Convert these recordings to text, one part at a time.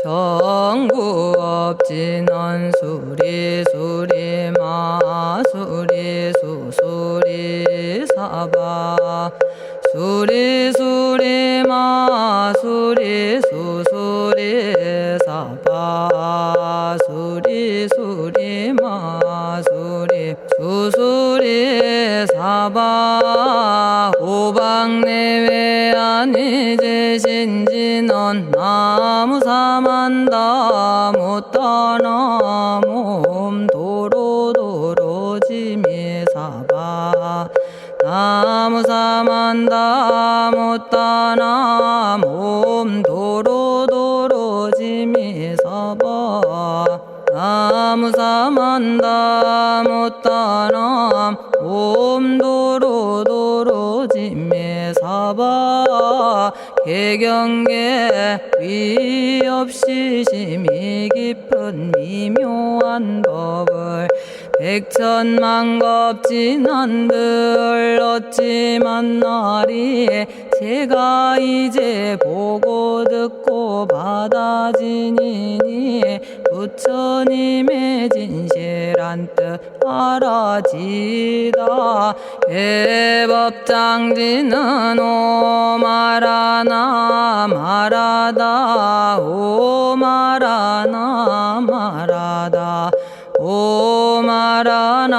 정구업진원 수리 마수리 수수리 사바 수리 마수리 수수리 사바 수리 마수리 수수리 사바 호박내외 아니제신진원 나무사만다 못다나 몸도로도로지미사바 나무사만다 못다나 몸도로도로지미사바 나무사만다 못다나 몸도로도로지미사바 개경계 위없이 심히 깊은 미묘한 법을 백천만겁진한들 어찌 만나리 제가 이제 보고 듣고 받아지니니 부처님의 진실한 뜻 알아지다 해법장지는 오마라나 말하다 오마라나 말하다 오마라나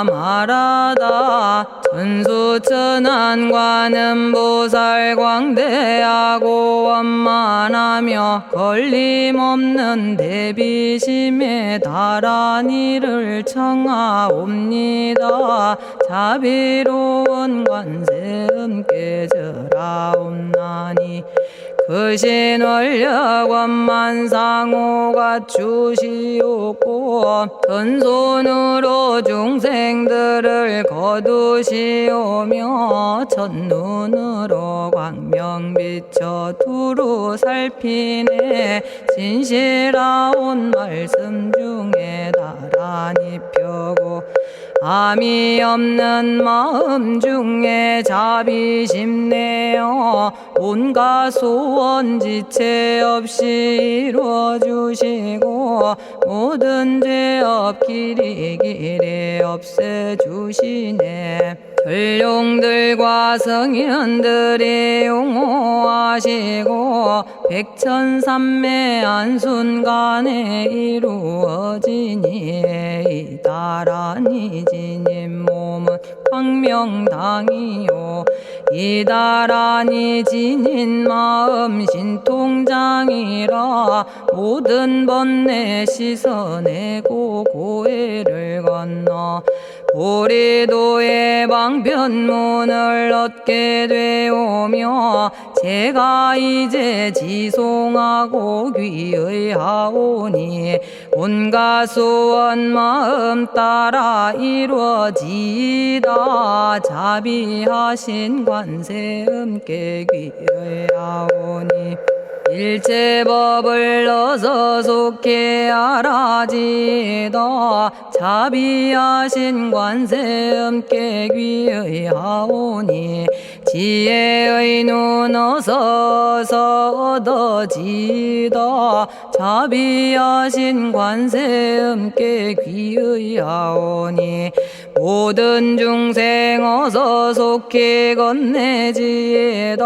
말하다 천수천안관음보살 광대하고 원만하며 걸림없는 대비심에 달한 이를 청하옵니다. 자비로운 관세음께 절하옵나니 그 신원력 원만상호가 주시옵고 전손으로 중생들을 거두시오며 첫눈으로 광명 비쳐 두루 살피네 진실하온 말씀 중에 나란히 펴고 암이 없는 마음 중에 자비심 내어 온갖 소원 지체 없이 이루어주시고 모든 죄업 길이 없애주시네. 전룡들과 성현들이 용호하시고 백천삼매 한순간에 이루어지니 이다라니 지님 몸은 광명당이요 이다라니 지닌 마음 신통장이라 모든 번뇌 씻어내고 고해를 건너 보리도의 방편문을 얻게 되오며 제가 이제 지송하고 귀의하오니 온갖 소원 마음 따라 이루어지다 자비하신 관세음께 귀의하오니 일체법을 어서 속히 알아지다 자비하신 관세음께 귀의하오니 지혜의 눈 어서 얻어지다 자비하신 관세음께 귀의하오니 모든 중생 어서 속히 건네지다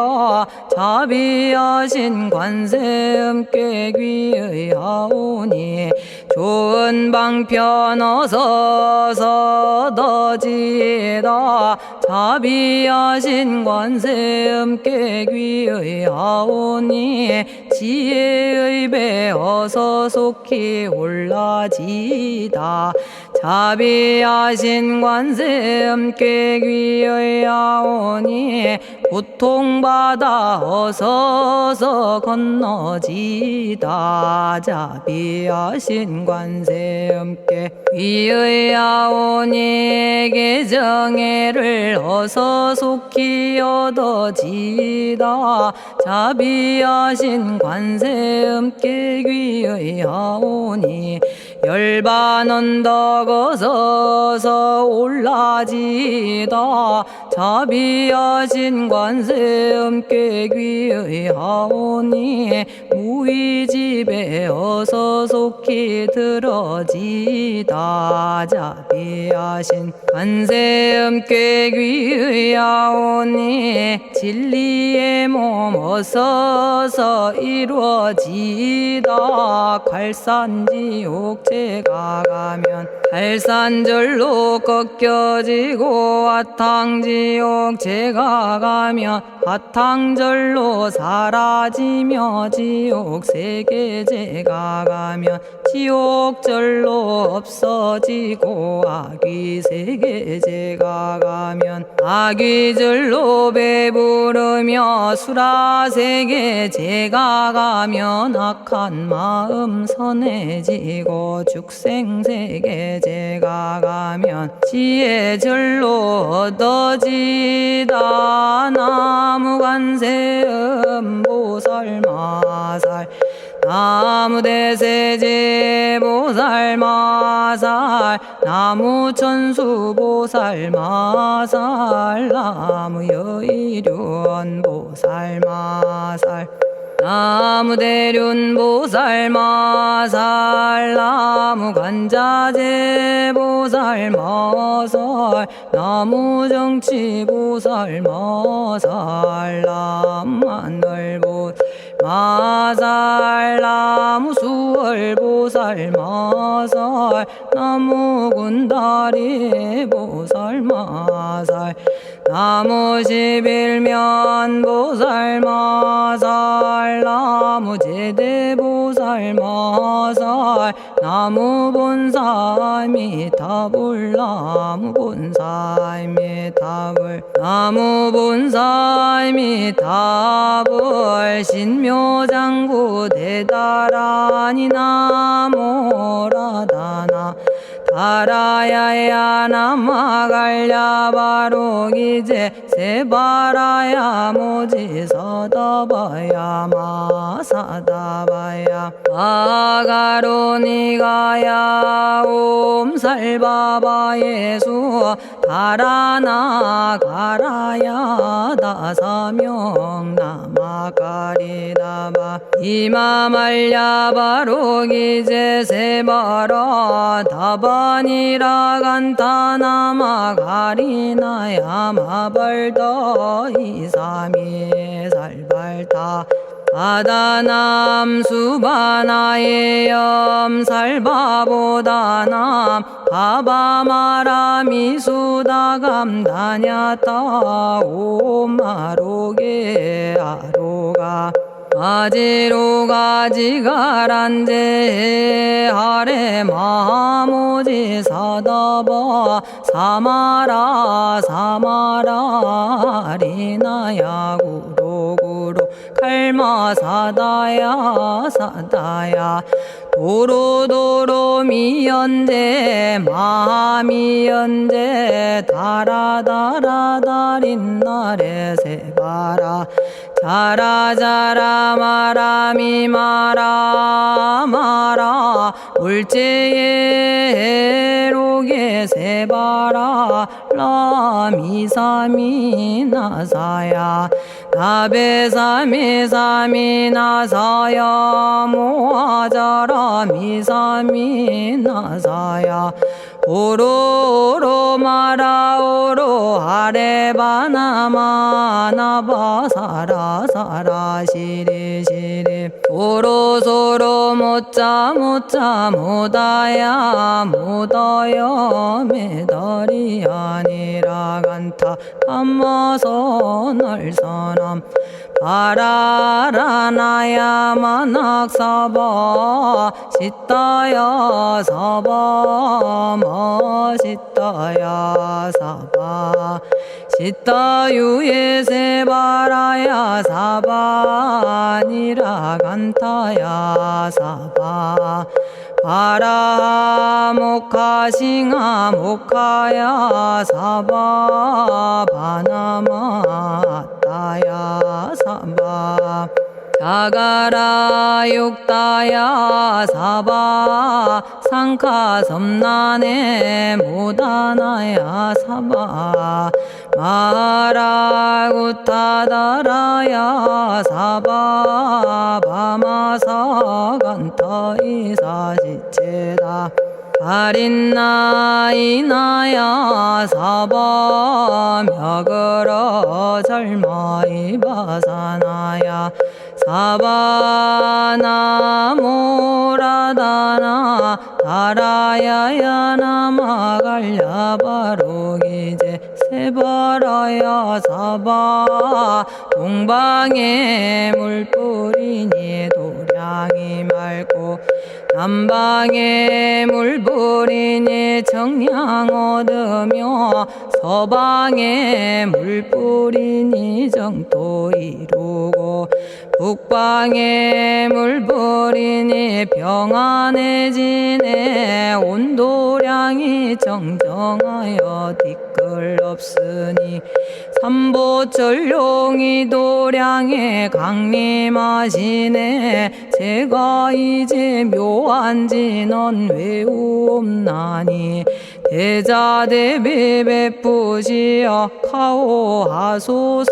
자비하신 관세음께 귀의하오니 좋은 방편 어서 얻어지다 자비하신 관세음께 귀의하오니 지혜의 배 어서 속히 올라지다 자비하신 관세음께 귀의하오니 고통받아 어서 건너지다 자비하신 관세음께 귀의하오니 개정애를 어서 속히 얻어지다 자비하신 관세음께 귀의하오니 열반 언덕 어서 올라지다 자비하신 관세음께 귀의하오니 무의집에 어서 속히 들어지다. 자비하신 관세음께 귀의하오니 진리의 몸 어서서 이루어지다. 갈산지옥 제가 가면 갈산절로 꺾여지고 화탕지옥 제가 가면 화탕절로 사라지며 지옥세계 제가 가면 지옥절로 없어지고 아귀세계 제가 가면 아귀절로 배부르며 수라세계 제가 가면 악한 마음 선해지고 죽생세계 제가 가면 지혜절로 얻어지다. 나무관세음 보살마살 나무대세제 보살마살 나무천수 보살마살 나무여의륜 보살마살 나무대륜 보살마살 나무간자재 보살마살 나무정치 보살마살 나무하늘 보살마살 나무수월 보살마살 나무군다리 보살마살 나무십일면 보살마살 나무제대 보살마살 나무본사미타불 나무본사미타불 나무본사미타불 신묘장구 대다라니 나모라다나 다라야야 남아갈야바로기제 세바라야 모지서다바야 마사다바야 마가로니가야 옴살바바 예수 다라나 가라야 다사명 나마가리다바 이마말야바로기제 세바라 다바니라 간타나마 가리나야 마발더 이사미 살발타 바다남 수바나의 염살바보다남 바바마라미 수다감다냐타 오마로게 아로가 아지로가지가란제 아래 마모지 사다바 사마라 사마라 리나야 구로구로 칼마 사다야 사다야 도로도로 미연제 마미연제 다라다라다린나레 세바라 자라자라 마라미 마라 마라 울제예 로게 세바라 라미사미 나사야 나베사미사미 나사야 모아자라 미사미 나사야 오로오로 마라오로 아레바나마 나바사라 사라 시리 시리 오로소로 못자 못자 못다야 못다야 메달이 아니라 간타 감마서 날선함 바라라나야 만학사바 시타야 사바 마시타야 사바 시타유예 세바라야 사바니라 간타야 사바 바라 모카싱아 모카야 사바 바나마 따야 사바 자가라 육다야 사바 상카 섬나네 모다나야 사바 마라구타다라야 사바 바마사간타 이사시체다 아린나이나야 사바 며그러 절마이바사나야 사바나모라다나 다라야야 나마갈야바로기제 세바라야 사바 동방에 물뿌리니 도량이 맑고 남방에 물뿌리니 정량 얻으며 서방에 물뿌리니 정토 이루고 북방에 물뿌리니 평안해지네 온도량이 정정하여 뒤끌 없으니 삼보철룡이 도량에 강림하시네 제가 이제 묘한지 넌 외우옵나니 대자대비 베푸시어 카오하소서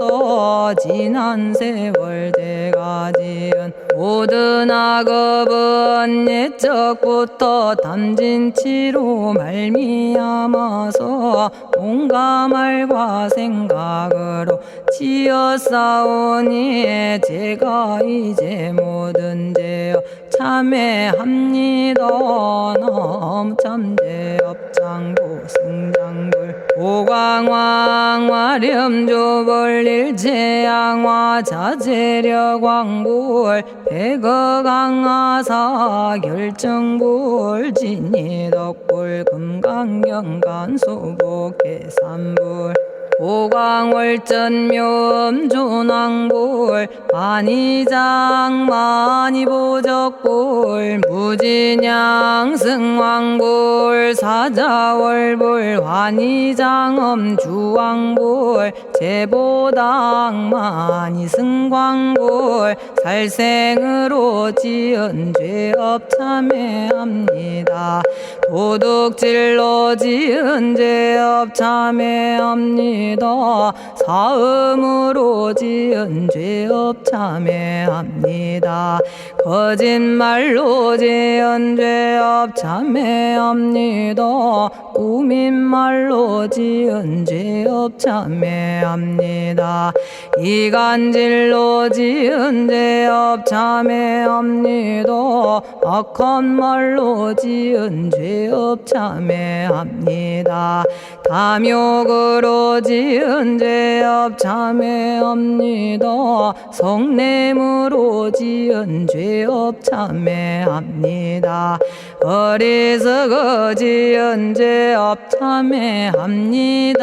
지난 세월 제가 지은 모든 악업은 옛적부터 담진치로 말미암아서 온갖 말과 생각으로 지었사오니 제가 이제 모든 죄여 참회합니다. 너무 참죄업장부 승장불 오광왕 화렴조벌 일제양화 자재력왕불 백어강하사 결정불 진이덕불 금강경간소복 계산불 오광월전묘음존왕불 만이장 만이보적불 무진양승왕불 사자월불 환희장엄 주왕불 제보당 만이승광불 살생으로 지은 죄업 참회합니다. 도둑질로 지은 죄업 참회합니다. 사음으로 지은 죄업 참회합니다. 거짓말로 지은 죄업 참회합니다. 꾸민말로 지은 죄업 참회합니다. 이간질로 지은 죄업 참회합니다. 악한 말로 지은 죄업 참회합니다. 탐욕으로 지은 죄업 참회합니다. 성냄으로 지은 죄업 참회합니다. 어리석어 지은 죄업 참회합니다.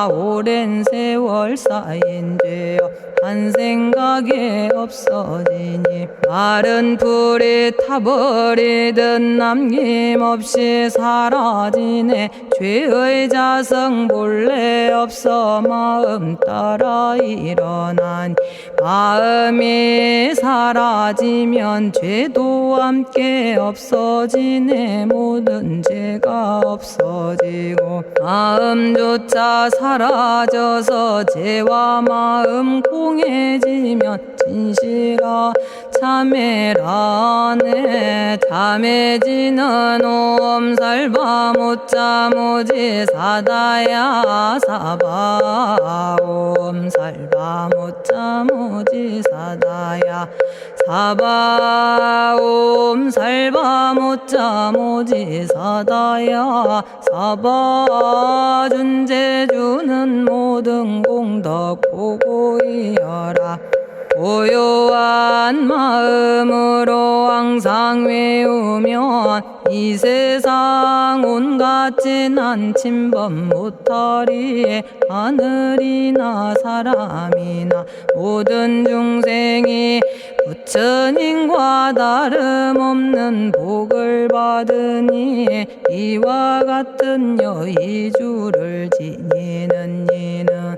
오랜 세월 쌓인 죄업 한 생각에 없어지니 마른 풀이 타버리듯 남김없이 사라지네. 죄의 자성 본래 없어 마음 따라 일어나니 마음이 사라지면 죄도 함께 없어지네. 모든 죄가 없어지고 마음조차 사라져서 죄와 마음 공해지면 진실아 참회라네. 참해지는 옴살바 못자모지 사다야 사바 옴살바 못자모지 사다야 사바 옴살바 못자모지 사다야 사바 준재주는 모든 공덕 보고이여라. 고요한 마음으로 항상 외우면 이 세상 온갖 재난 침범 못하리. 하늘이나 사람이나 모든 중생이 부처님과 다름없는 복을 받으니 이와 같은 여의주를 지니는 이는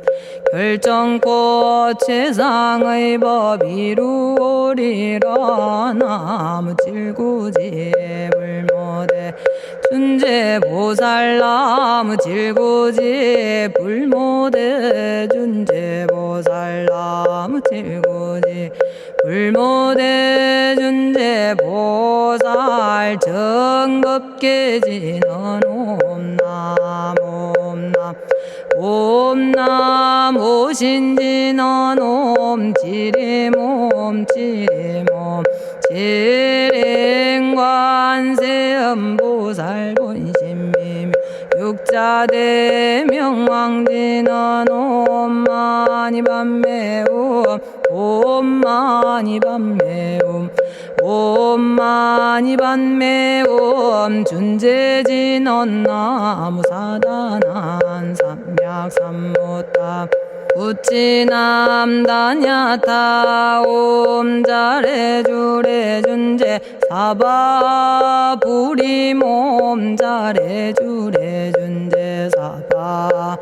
결정코 세상의 법 이루오리라. 나무질구지불모대 준제보살나무 질고지 불모대 준제보살나무 질고지 불모대 준제보살 정법계지는 옴남 옴남 옴남 오신지는 옴지리몸 지리몸 지랭관세음보살 본심미묘 육자대명왕지는 옴마니밤매옴 옴마니밤매옴 옴마니밤매옴 준제진언 나무사단한 삼약삼무타 우치남다냐타 옴자레주레 준제 사바 부리몸 자레주레 준제 사바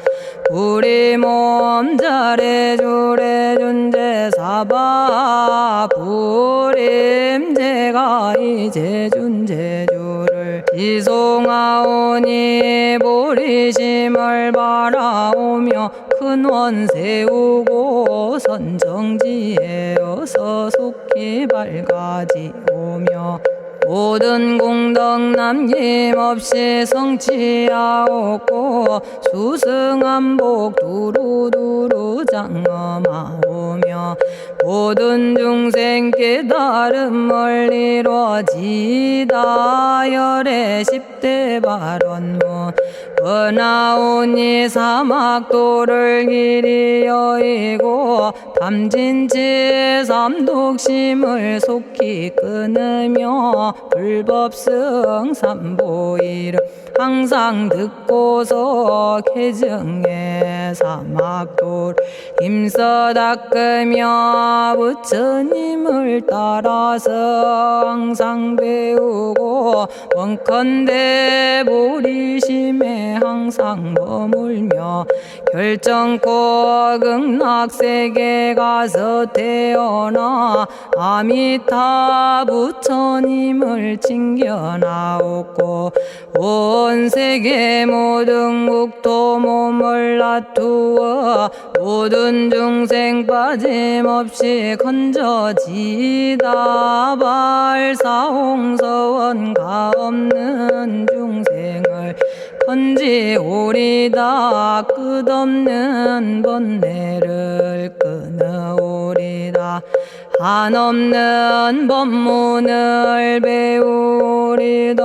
부리몸 자레주레 준제 사바 부림 제가 이제 준제주를 지송하오니 보리심을 바라오며 큰 원 세우고 선정지에 어서 속히 밝아지오며 모든 공덕 남김없이 성취하옵고 수승한복 두루두루 장엄하오며 모든 중생 깨달음을 이루어지다 열의 10대 발언문 은하오니 사막도를 길이 여의고 탐진치 삼독심을 속히 끊으며 불법승 삼보이를 항상 듣고서 개정해 사막도를 힘써 닦으며 부처님을 따라서 항상 배우고 원컨대 보리심에 항상 머물며 결정코 극락세계 가서 태어나 아미타 부처님을 칭견하옵고 온 세계 모든 국토 몸을 놔두어 모든 중생 빠짐없이 건져지다 발사홍서원가 없는 중생을 건지오리다 끝없는 번뇌를 끊어오리다 한없는 법문을 배우리다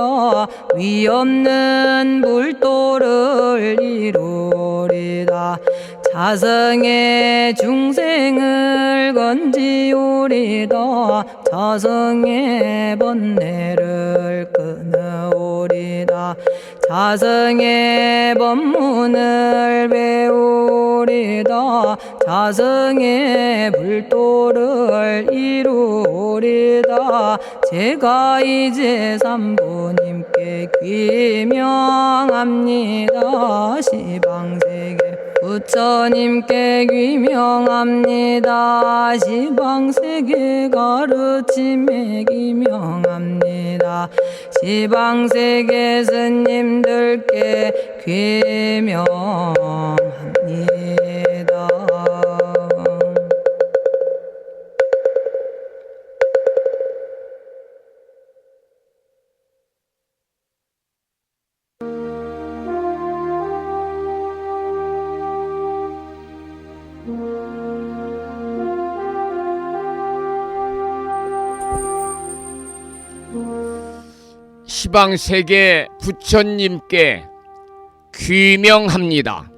위없는 불도를 이루리다 자성의 중생을 건지오리다 자성의 번뇌를 끊어오리다 자성의 법문을 배우리다 자성의 불도를 이루리다 제가 이제 삼부님께 귀명합니다 시방세계 부처님께 귀명합니다 시방세계 가르침에 귀명합니다 시방세계 스님들께 귀명합니다. 시방세계 부처님께 귀명합니다.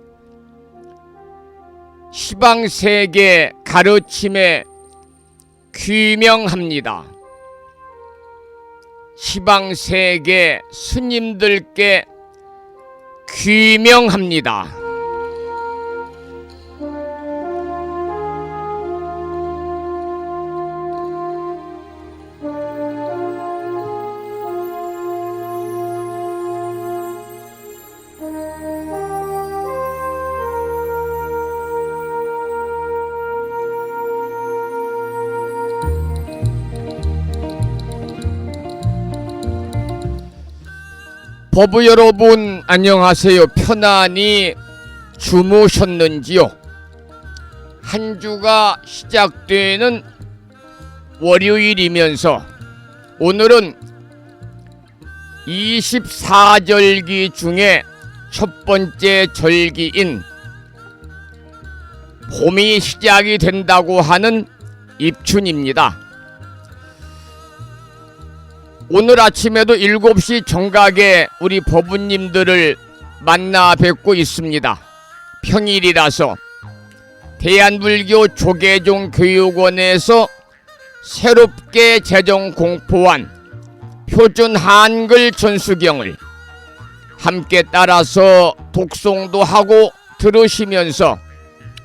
시방세계 가르침에 귀명합니다. 시방세계 스님들께 귀명합니다. 법부 여러분 안녕하세요. 편안히 주무셨는지요? 한 주가 시작되는 월요일이면서 오늘은 24절기 중에 첫 번째 절기인 봄이 시작이 된다고 하는 입춘입니다. 오늘 아침에도 7시 정각에 우리 법부님들을 만나 뵙고 있습니다. 평일이라서 대한불교 조계종 교육원에서 새롭게 제정 공포한 표준 한글 전수경을 함께 따라서 독송도 하고 들으시면서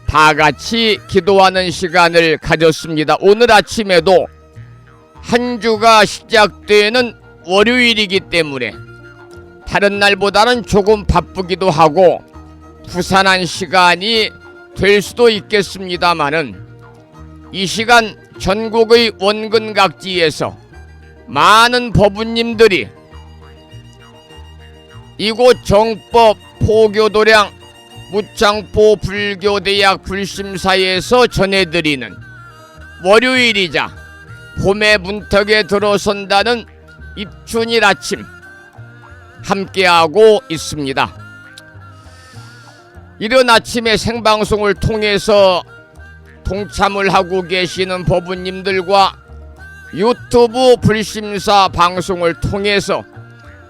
다 같이 기도하는 시간을 가졌습니다. 오늘 아침에도 한 주가 시작되는 월요일이기 때문에 다른 날보다는 조금 바쁘기도 하고 부산한 시간이 될 수도 있겠습니다마는 이 시간 전국의 원근각지에서 많은 법부님들이 이곳 정법 포교도량 무창포 불교대학 불심사에서 전해드리는 월요일이자 봄의 문턱에 들어선다는 입춘일 아침 함께하고 있습니다. 이른 아침에 생방송을 통해서 동참을 하고 계시는 법부님들과 유튜브 불심사 방송을 통해서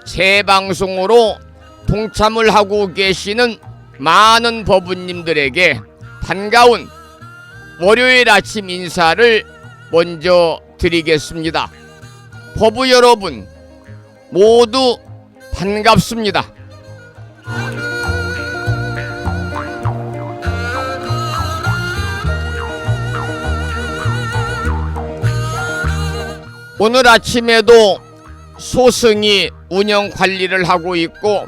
재방송으로 동참을 하고 계시는 많은 법부님들에게 반가운 월요일 아침 인사를 먼저 드리겠습니다. 법부 여러분 모두 반갑습니다. 오늘 아침에도 소승이 운영 관리를 하고 있고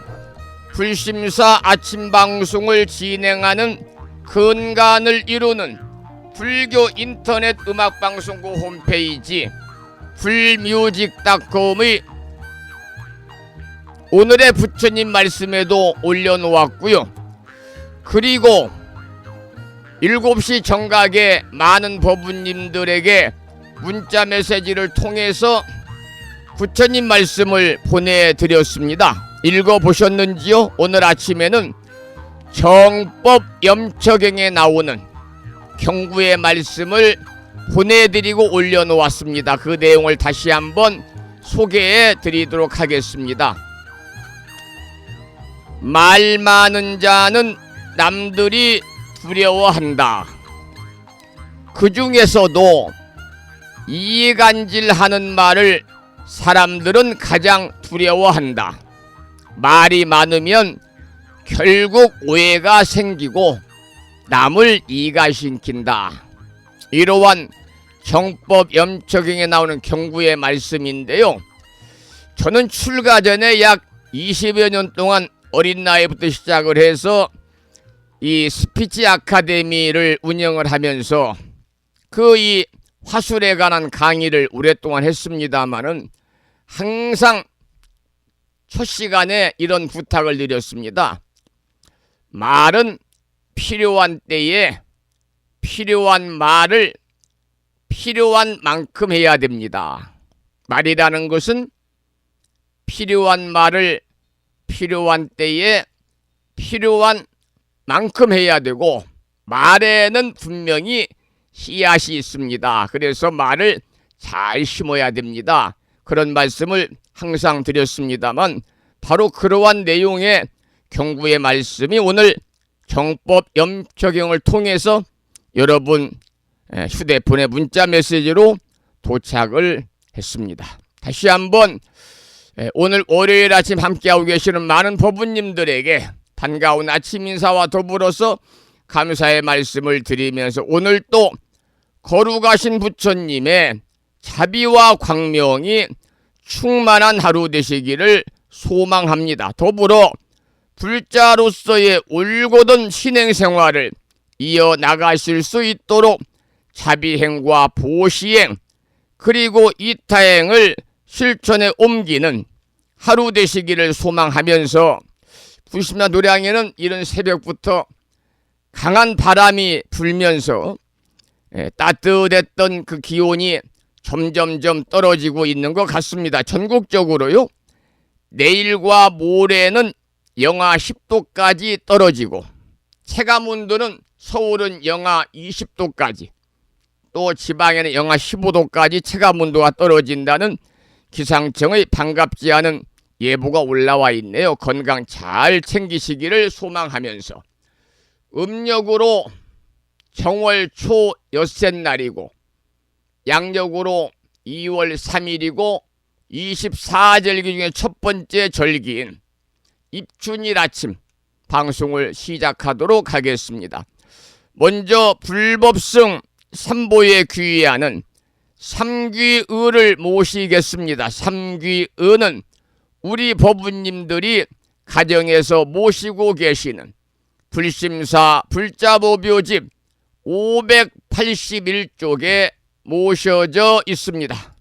불심사 아침 방송을 진행하는 근간을 이루는 불교 인터넷 음악방송국 홈페이지 불뮤직닷컴의 오늘의 부처님 말씀에도 올려놓았고요. 그리고 7시 정각에 많은 법부님들에게 문자 메시지를 통해서 부처님 말씀을 보내드렸습니다. 읽어보셨는지요? 오늘 아침에는 정법 염처경에 나오는 경구의 말씀을 보내드리고 올려놓았습니다. 그 내용을 다시 한번 소개해 드리도록 하겠습니다. 말 많은 자는 남들이 두려워한다. 그 중에서도 이간질하는 말을 사람들은 가장 두려워한다. 말이 많으면 결국 오해가 생기고 남을 이가시킨다. 이러한 정법 염처경에 나오는 경구의 말씀인데요. 저는 출가 전에 약 20여 년 동안 어린 나이부터 시작을 해서 이 스피치 아카데미를 운영을 하면서 그 이 화술에 관한 강의를 오랫동안 했습니다마는 항상 첫 시간에 이런 부탁을 드렸습니다. 말은 필요한 때에 필요한 말을 필요한 만큼 해야 됩니다. 말이라는 것은 필요한 말을 필요한 때에 필요한 만큼 해야 되고 말에는 분명히 씨앗이 있습니다. 그래서 말을 잘 심어야 됩니다. 그런 말씀을 항상 드렸습니다만 바로 그러한 내용의 경구의 말씀이 오늘 정법 염처경을 통해서 여러분 휴대폰에 문자 메시지로 도착을 했습니다. 다시 한번 오늘 월요일 아침 함께하고 계시는 많은 법부님들에게 반가운 아침 인사와 더불어서 감사의 말씀을 드리면서 오늘 또 거룩하신 부처님의 자비와 광명이 충만한 하루 되시기를 소망합니다. 더불어 불자로서의 올곧은 신행생활을 이어나가실 수 있도록 자비행과 보시행 그리고 이타행을 실천에 옮기는 하루 되시기를 소망하면서 부심나 노량에는 이른 새벽부터 강한 바람이 불면서 따뜻했던 그 기온이 점점점 떨어지고 있는 것 같습니다. 전국적으로요. 내일과 모레는 영하 10도까지 떨어지고 체감온도는 서울은 영하 20도까지 또 지방에는 영하 15도까지 체감온도가 떨어진다는 기상청의 반갑지 않은 예보가 올라와 있네요. 건강 잘 챙기시기를 소망하면서 음력으로 정월 초 엿새날이고 양력으로 2월 3일이고 24절기 중에 첫 번째 절기인 입춘일 아침 방송을 시작하도록 하겠습니다. 먼저 불법성 삼보에 귀의하는 삼귀의를 모시겠습니다. 삼귀의는 우리 법부님들이 가정에서 모시고 계시는 불심사 불자보묘집 581쪽에 모셔져 있습니다.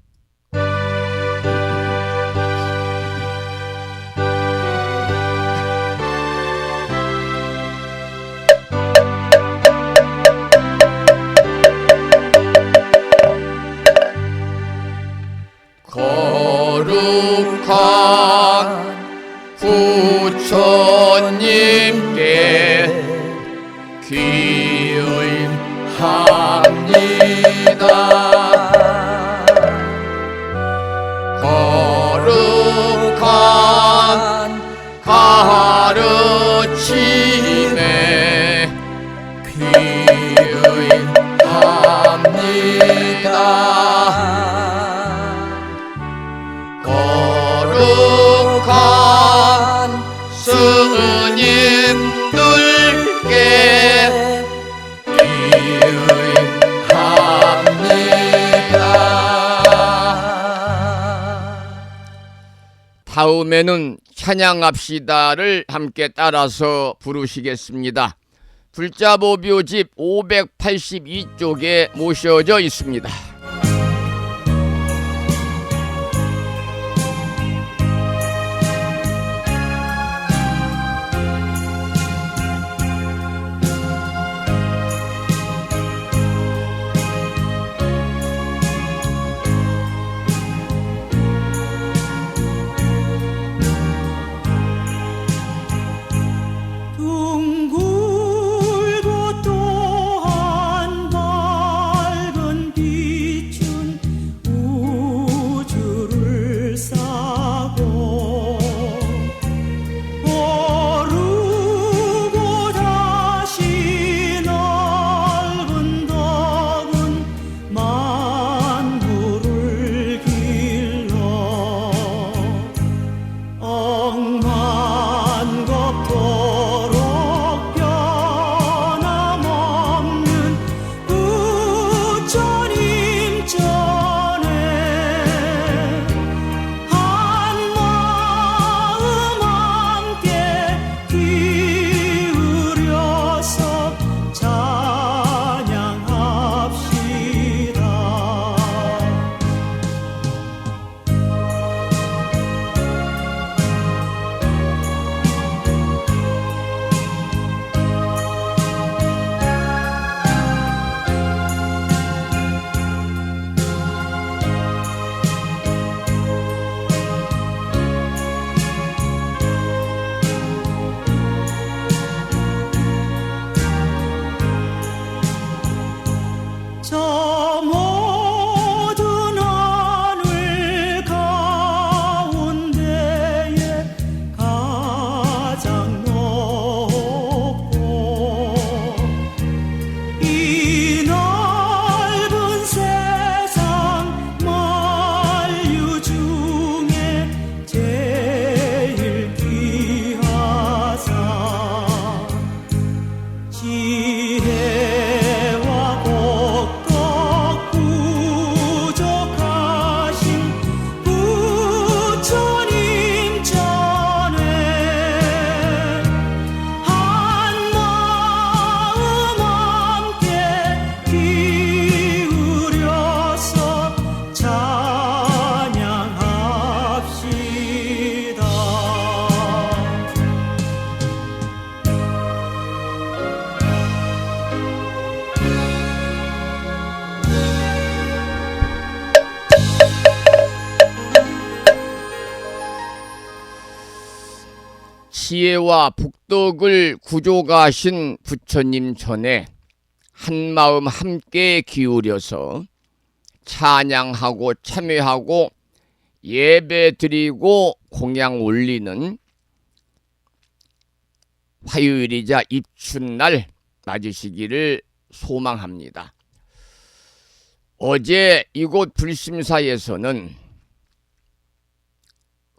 거룩한 부처님께 귀의합니다. 거룩한 가르침에 귀의합니다. 거룩한 스님들께 귀의합니다. 다음에는 찬양합시다를 함께 따라서 부르시겠습니다. 불자보묘집 582쪽에 모셔져 있습니다. 둥글고 또한 밝은 빛은 우주를 싸고 오르고 다시 넓은 덕은 만물을 길러 억만겁도록 변함없는 부처님 전에 한마음 함께 기울여서 찬양합시다. 지혜와 복덕을 구조가하신 부처님 전에 한마음 함께 기울여서 찬양하고 참회하고 예배드리고 공양 올리는 화요일이자 입춘날 맞으시기를 소망합니다. 어제 이곳 불심사에서는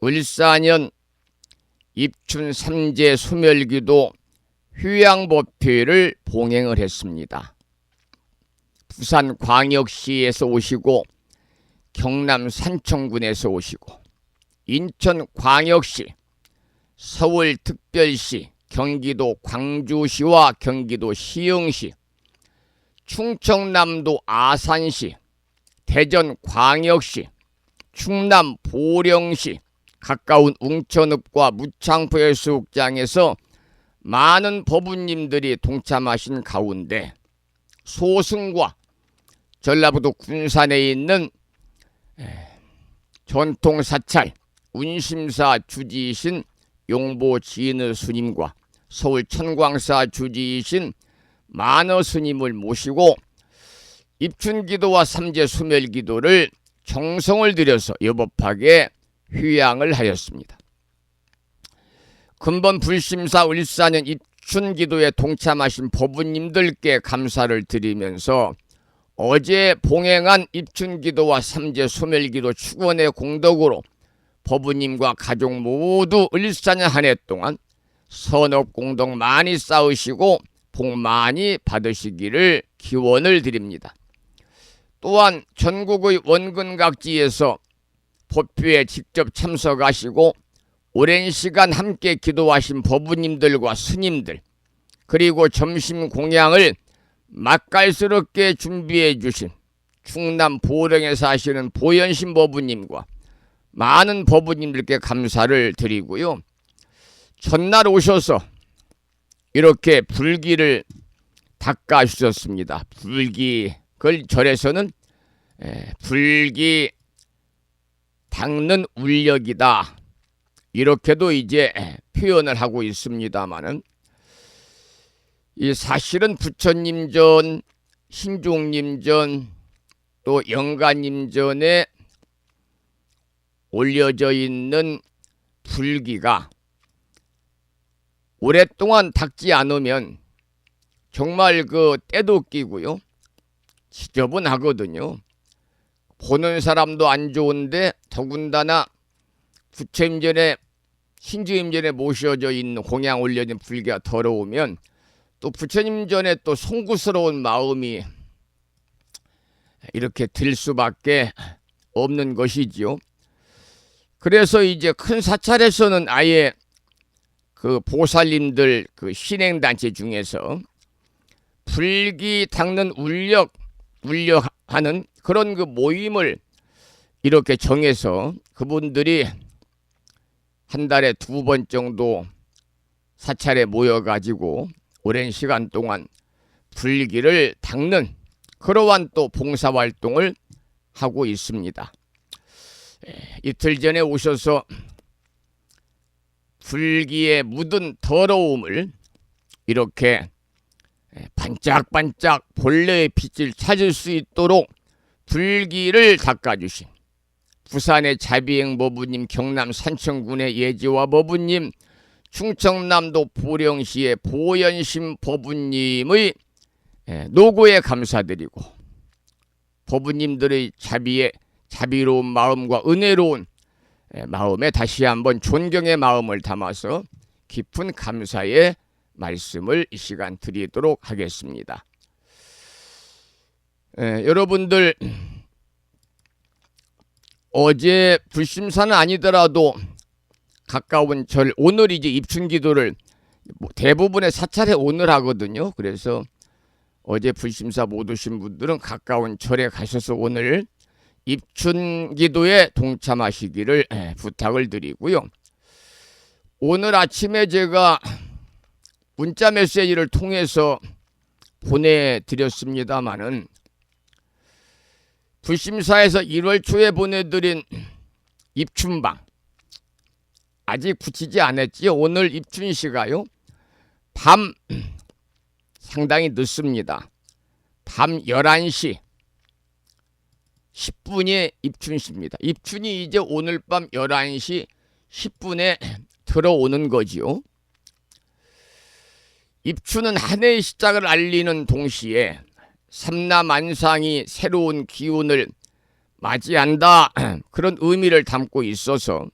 을사년 입춘 3제 소멸기도 휴양법회를 봉행을 했습니다. 부산광역시에서 오시고 경남 산청군에서 오시고 인천광역시, 서울특별시, 경기도 광주시와 경기도 시흥시, 충청남도 아산시, 대전광역시, 충남 보령시, 가까운 웅천읍과 무창포 해수욕장에서 많은 법우님들이 동참하신 가운데 소승과 전라북도 군산에 있는 전통사찰 운심사 주지이신 용보 진의 스님과 서울 천광사 주지이신 만어 스님을 모시고 입춘기도와 삼재 소멸기도를 정성을 들여서 여법하게 휴양을 하였습니다. 근본 불심사 을사년 입춘기도에 동참하신 법우님들께 감사를 드리면서 어제 봉행한 입춘기도와 삼재 소멸기도 축원의 공덕으로 법우님과 가족 모두 을사년 한 해 동안 선업공덕 많이 쌓으시고 복 많이 받으시기를 기원을 드립니다. 또한 전국의 원근각지에서 법회에 직접 참석하시고 오랜 시간 함께 기도하신 법우님들과 스님들, 그리고 점심 공양을 맛깔스럽게 준비해 주신 충남 보령에 사시는 보현신 법우님과 많은 법우님들께 감사를 드리고요. 전날 오셔서 이렇게 불기를 닦아주셨습니다. 불기, 그걸 절에서는 불기 닦는 울력이다, 이렇게도 이제 표현을 하고 있습니다마는, 이 사실은 부처님 전, 신종님 전, 또 영가님 전에 올려져 있는 불기가 오랫동안 닦지 않으면 정말 그 때도 끼고요, 지저분하거든요. 보는 사람도 안 좋은데 더군다나 부처님 전에, 신주님 전에 모셔져 있는 공양 올려진 불기가 더러우면 또 부처님 전에 또 송구스러운 마음이 이렇게 들 수밖에 없는 것이지요. 그래서 이제 큰 사찰에서는 아예 그 보살님들 그 신행단체 중에서 불기 닦는 울력하는 그런 그 모임을 이렇게 정해서 그분들이 한 달에 2번 정도 사찰에 모여가지고 오랜 시간 동안 불기를 닦는 그러한 또 봉사활동을 하고 있습니다. 이틀 전에 오셔서 불기에 묻은 더러움을 이렇게 반짝반짝 본래의 빛을 찾을 수 있도록 불기를 닦아주신 부산의 자비행 법우님, 경남 산청군의 예지와 법우님, 충청남도 보령시의 보현심 법우님의 노고에 감사드리고 법우님들의 자비로운 마음과 은혜로운 마음에 다시 한번 존경의 마음을 담아서 깊은 감사의 말씀을 이 시간 드리도록 하겠습니다. 여러분들, 어제 불심사는 아니더라도 가까운 절, 오늘 이제 입춘기도를 대부분의 사찰에 오늘 하거든요. 그래서 어제 불심사 못 오신 분들은 가까운 절에 가셔서 오늘 입춘기도에 동참하시기를 부탁을 드리고요. 오늘 아침에 제가 문자 메시지를 통해서 보내드렸습니다마는 불심사에서 1월 초에 보내드린 입춘방, 아직 붙이지 않았지요. 오늘 입춘시가요. 밤 상당히 늦습니다. 밤 11시 10분에 입춘시입니다. 입춘이 이제 오늘 밤 11시 10분에 들어오는 거지요. 입춘은 한 해의 시작을 알리는 동시에 삼라만상이 새로운 기운을 맞이한다, 그런 의미를 담고 있어서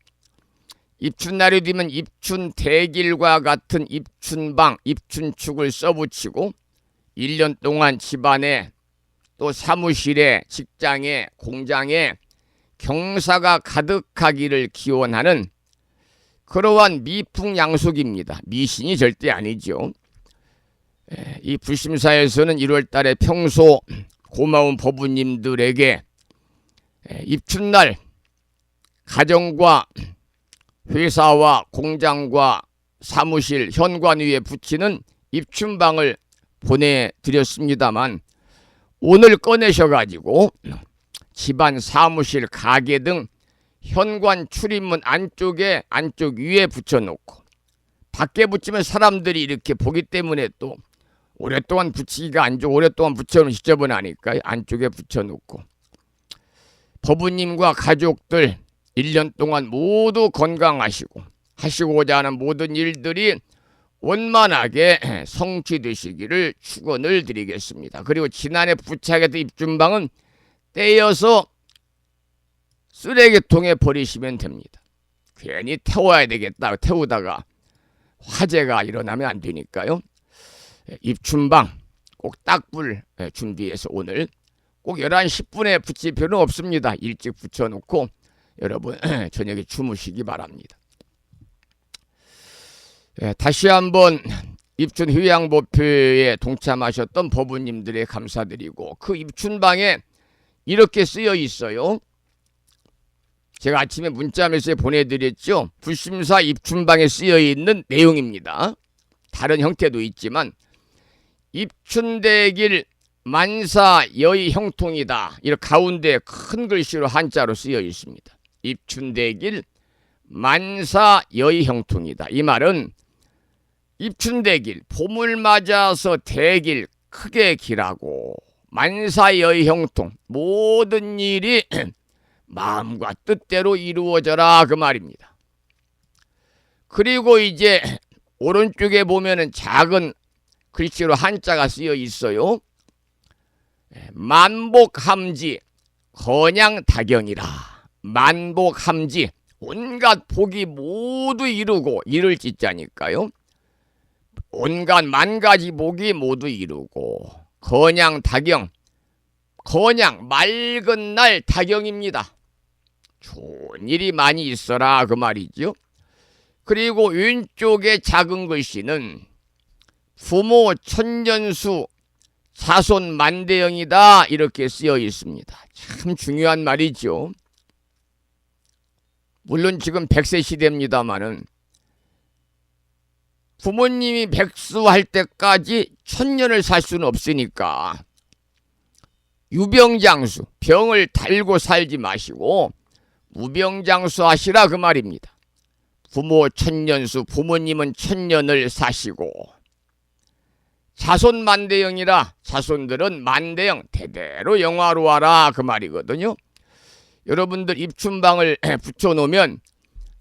입춘날이 되면 입춘대길과 같은 입춘방, 입춘축을 써붙이고 1년 동안 집안에 또 사무실에, 직장에, 공장에 경사가 가득하기를 기원하는 그러한 미풍양속입니다. 미신이 절대 아니죠. 이 불심사에서는 1월 달에 평소 고마운 법부님들에게 입춘날 가정과 회사와 공장과 사무실, 현관 위에 붙이는 입춘방을 보내드렸습니다만 오늘 꺼내셔가지고 집안, 사무실, 가게 등 현관 출입문 안쪽에 안쪽 위에 붙여놓고 밖에 붙이면 사람들이 이렇게 보기 때문에 또 오랫동안 붙이기가 안 좋고 오랫동안 붙여놓으면 지저분하니까 안쪽에 붙여놓고 법부님과 가족들 1년 동안 모두 건강하시고 하시고자 하는 모든 일들이 원만하게 성취되시기를 축원을 드리겠습니다. 그리고 지난해 부착했던 입춘방은 떼어서 쓰레기통에 버리시면 됩니다. 괜히 태워야 되겠다. 태우다가 화재가 일어나면 안 되니까요. 입춘방 꼭 딱불 준비해서 오늘 꼭 11시 10분에 붙일 필요는 없습니다. 일찍 붙여놓고 여러분 저녁에 주무시기 바랍니다. 다시 한번 입춘 휴양법회에 동참하셨던 법부님들에 감사드리고 그 입춘방에 이렇게 쓰여 있어요. 제가 아침에 문자메시지 보내드렸죠. 불심사 입춘방에 쓰여 있는 내용입니다. 다른 형태도 있지만 입춘대길 만사 여의 형통이다. 이렇게 가운데 큰 글씨로 한자로 쓰여 있습니다. 입춘대길 만사 여의 형통이다. 이 말은 입춘대길, 봄을 맞아서 대길 크게 길하고 만사 여의 형통, 모든 일이 마음과 뜻대로 이루어져라, 그 말입니다. 그리고 이제 오른쪽에 보면은 작은 글씨로 한자가 쓰여 있어요. 만복함지 건양다경이라. 만복함지, 온갖 복이 모두 이루고, 이룰 짓자니까요. 온갖 만가지 복이 모두 이루고 건양다경, 건양 맑은 날 다경입니다. 좋은 일이 많이 있어라, 그 말이죠. 그리고 왼쪽에 작은 글씨는 부모 천년수 자손 만대영이다, 이렇게 쓰여 있습니다. 참 중요한 말이죠. 물론 지금 100세 시대입니다마는 부모님이 백수할 때까지 1000년을 살 수는 없으니까 유병장수, 병을 달고 살지 마시고 무병장수 하시라, 그 말입니다. 부모 천년수, 부모님은 1000년을 사시고 자손 만대영이라, 자손들은 만대영, 대대로 영화로워라, 그 말이거든요. 여러분들 입춘방을 붙여놓으면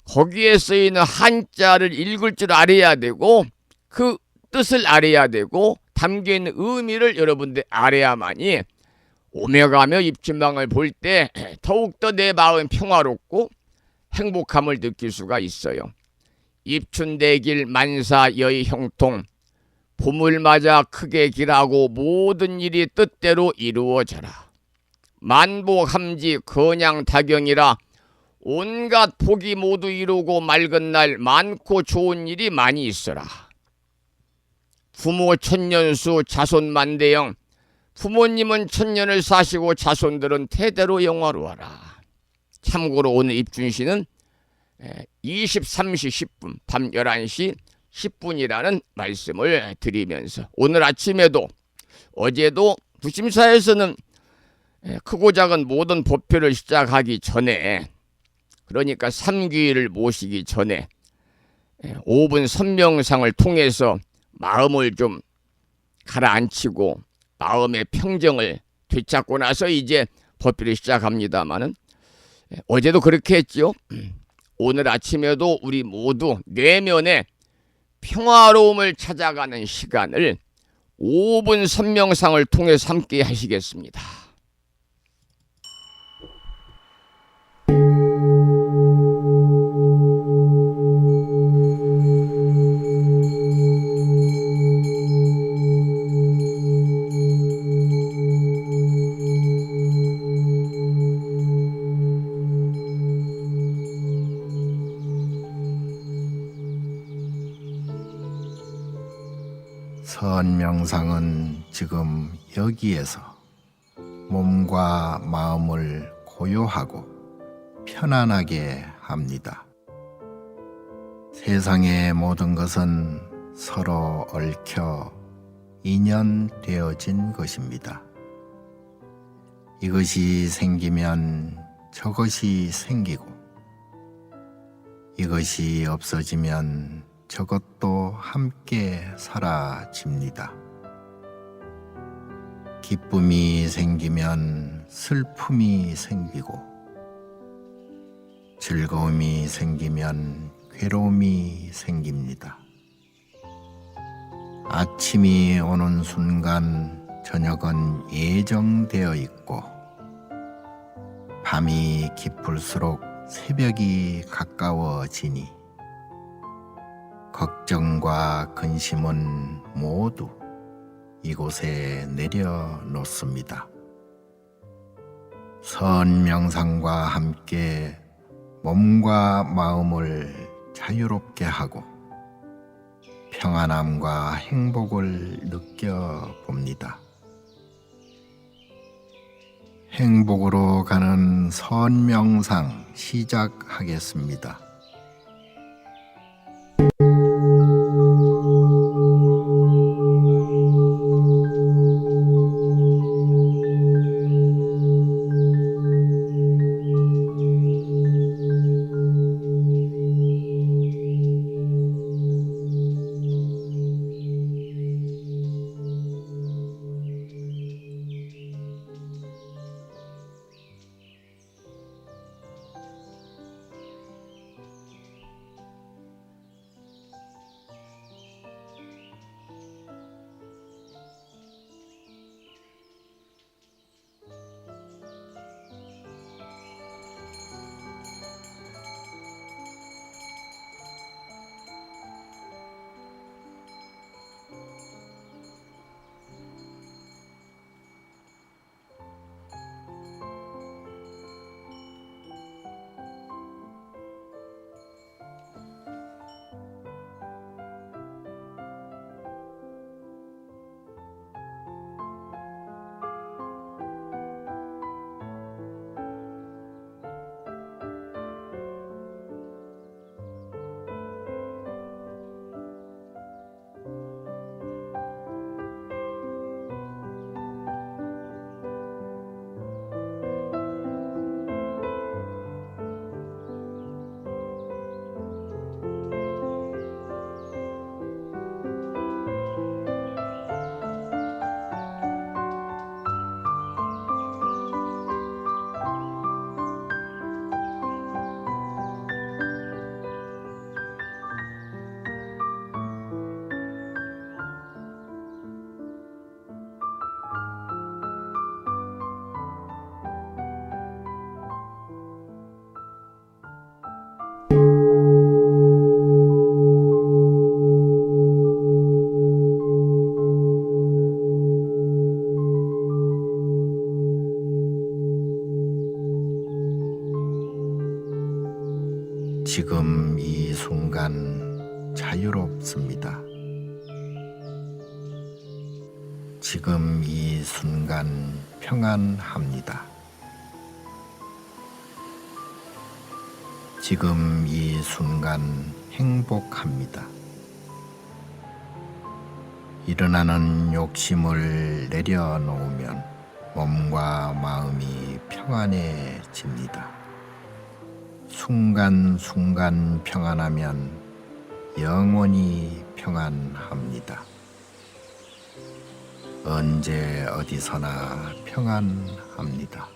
거기에 쓰이는 한자를 읽을 줄 알아야 되고 그 뜻을 알아야 되고 담겨있는 의미를 여러분들 알아야만이 오며가며 입춘방을 볼 때 더욱더 내 마음 평화롭고 행복함을 느낄 수가 있어요. 입춘대길 만사 여의 형통, 봄을 맞아 크게 길하고 모든 일이 뜻대로 이루어져라. 만복함지 건양다경이라. 온갖 복이 모두 이루고 맑은 날 많고 좋은 일이 많이 있어라. 부모 천년수 자손 만대영, 부모님은 1000년을 사시고 자손들은 대대로 영화로워라. 참고로 오늘 입춘시는 23시 10분, 밤 11시 10분이라는 말씀을 드리면서 오늘 아침에도 어제도 부심사에서는 크고 작은 모든 법회를 시작하기 전에, 그러니까 삼귀를 모시기 전에 5분 선명상을 통해서 마음을 좀 가라앉히고 마음의 평정을 되찾고 나서 이제 법비를 시작합니다마는 어제도 그렇게 했죠. 오늘 아침에도 우리 모두 내면의 평화로움을 찾아가는 시간을 5분 선명상을 통해서 함께 하시겠습니다. 선명상은 지금 여기에서 몸과 마음을 고요하고 편안하게 합니다. 세상의 모든 것은 서로 얽혀 인연되어진 것입니다. 이것이 생기면 저것이 생기고, 이것이 없어지면 저것도 함께 사라집니다. 기쁨이 생기면 슬픔이 생기고, 즐거움이 생기면 괴로움이 생깁니다. 아침이 오는 순간 저녁은 예정되어 있고, 밤이 깊을수록 새벽이 가까워지니 걱정과 근심은 모두 이곳에 내려놓습니다. 선명상과 함께 몸과 마음을 자유롭게 하고 평안함과 행복을 느껴봅니다. 행복으로 가는 선명상 시작하겠습니다. 지금 이 순간 자유롭습니다. 지금 이 순간 평안합니다. 지금 이 순간 행복합니다. 일어나는 욕심을 내려놓으면 몸과 마음이 평안해집니다. 순간순간 평안하면 영원히 평안합니다. 언제 어디서나 평안합니다.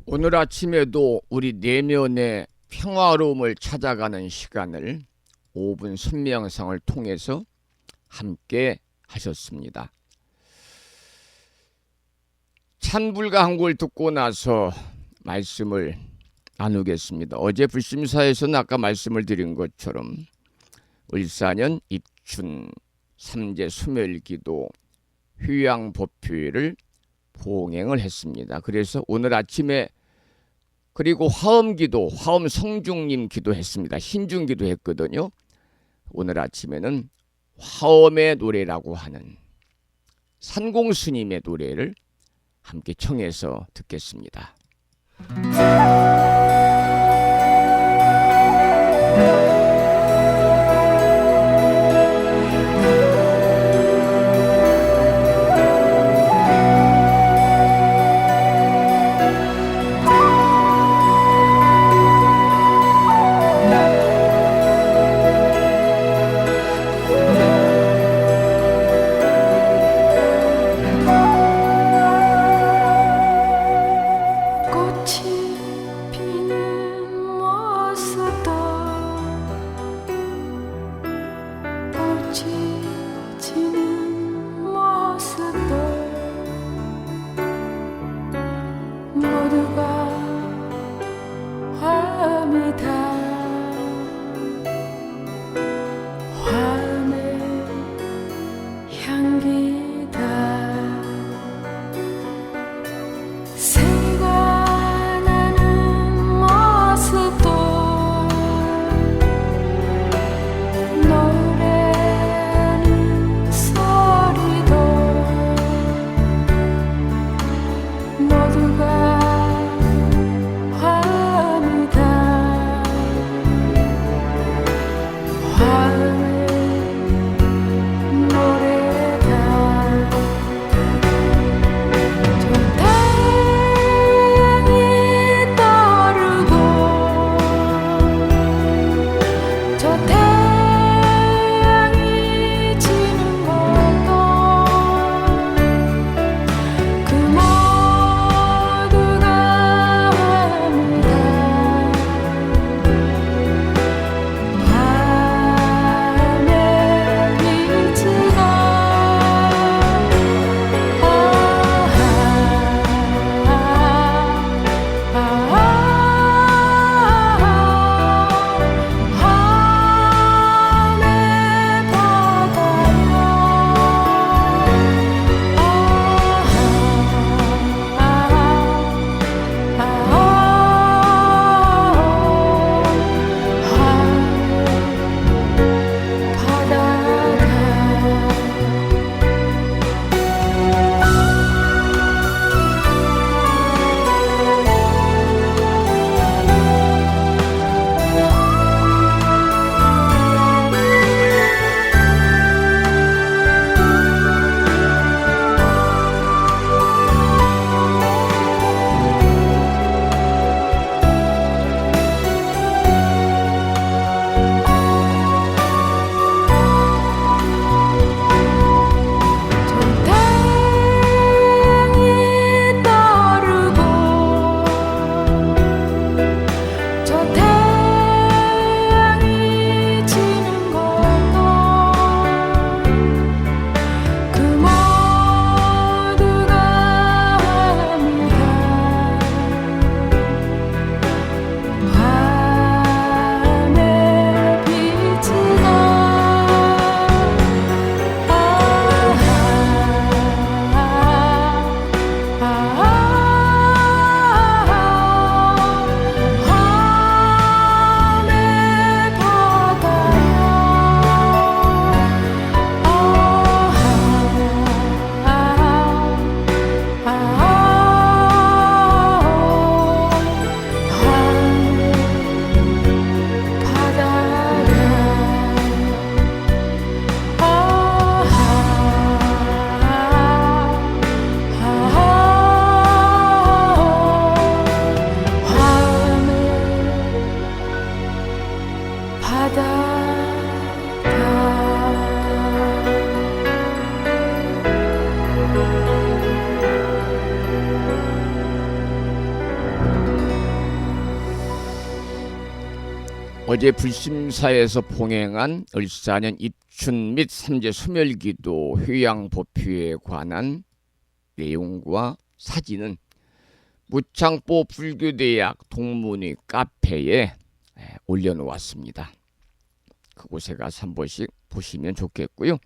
오늘 아침에도 우리 내면의 평화로움을 찾아가는 시간을 5분 선명상을 통해서 함께 하셨습니다. 찬불가 한 곡을 듣고 나서 말씀을 나누겠습니다. 어제 불심사에서는 아까 말씀을 드린 것처럼 을사년 입춘 삼재 수멸기도 휴양법회를 봉행을 했습니다. 그래서 오늘 아침에 그리고 화엄기도, 화엄 성중님 기도했습니다. 신중기도 했거든요. 오늘 아침에는 화엄의 노래라고 하는 산공스님의 노래를 함께 청해서 듣겠습니다. 꽃이 어제 불심사에서 봉행한 을사년 입춘 및 삼재 소멸기도 효양법표에 관한 내용과 사진은 무창포 불교대학 동문회 카페에 올려놓았습니다. 그곳에 가서 한 번씩 보시면 좋겠고요.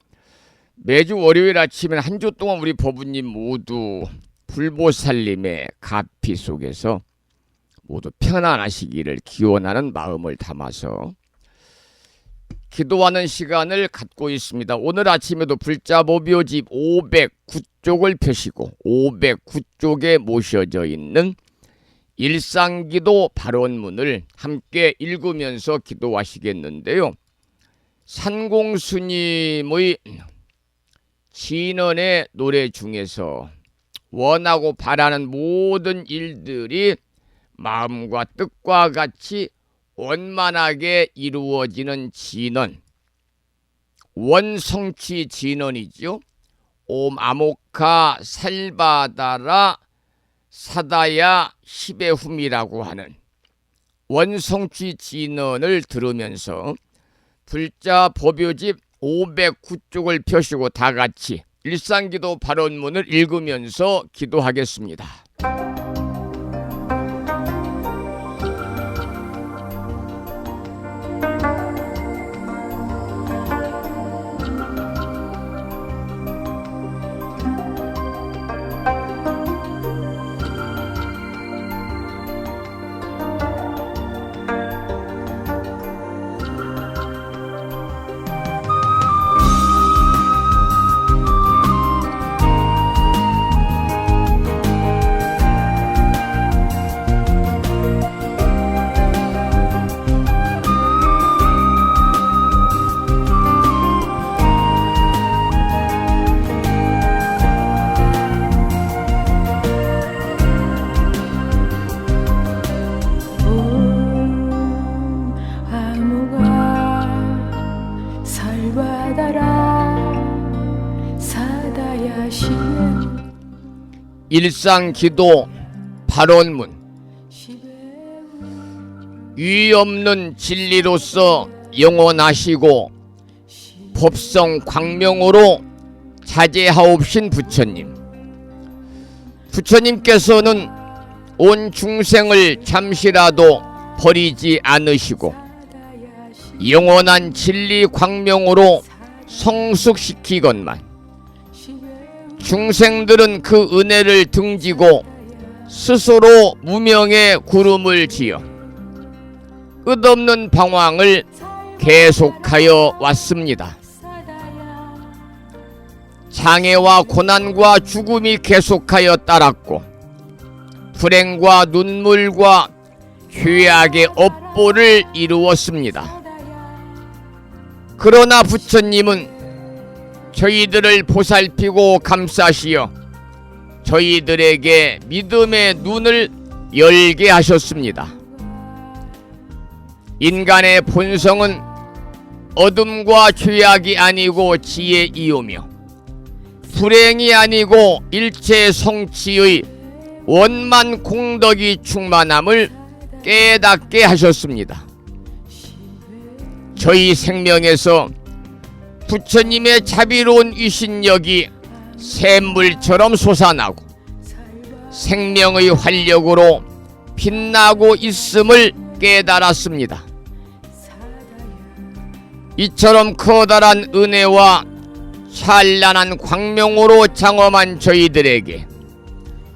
매주 월요일 아침에는 한 주 동안 우리 법우님 모두 불보살님의 가피 속에서 모두 편안하시기를 기원하는 마음을 담아서 기도하는 시간을 갖고 있습니다. 오늘 아침에도 불자보묘집 509쪽을 펴시고 509쪽에 모셔져 있는 일상기도 발언문을 함께 읽으면서 기도하시겠는데요. 산공스님의 진언의 노래 중에서 원하고 바라는 모든 일들이 마음과 뜻과 같이 원만하게 이루어지는 진언, 원성취 진언이죠. 옴 아모카 살바다라 사다야 시베훔이라고 하는 원성취 진언을 들으면서 불자 법요집 509쪽을 펴시고 다 같이 일상기도 발언문을 읽으면서 기도하겠습니다. 일상기도 발언문. 유의 없는 진리로서 영원하시고 법성 광명으로 자제하옵신 부처님. 부처님께서는 온 중생을 잠시라도 버리지 않으시고 영원한 진리 광명으로 성숙시키건만 중생들은 그 은혜를 등지고 스스로 무명의 구름을 지어 끝없는 방황을 계속하여 왔습니다. 장애와 고난과 죽음이 계속하여 따랐고 불행과 눈물과 죄악의 업보를 이루었습니다. 그러나 부처님은 저희들을 보살피고 감싸시어 저희들에게 믿음의 눈을 열게 하셨습니다. 인간의 본성은 어둠과 죄악이 아니고 지혜이오며 불행이 아니고 일체 성취의 원만 공덕이 충만함을 깨닫게 하셨습니다. 저희 생명에서 부처님의 자비로운 위신력이 샘물처럼 솟아나고 생명의 활력으로 빛나고 있음을 깨달았습니다. 이처럼 커다란 은혜와 찬란한 광명으로 장엄한 저희들에게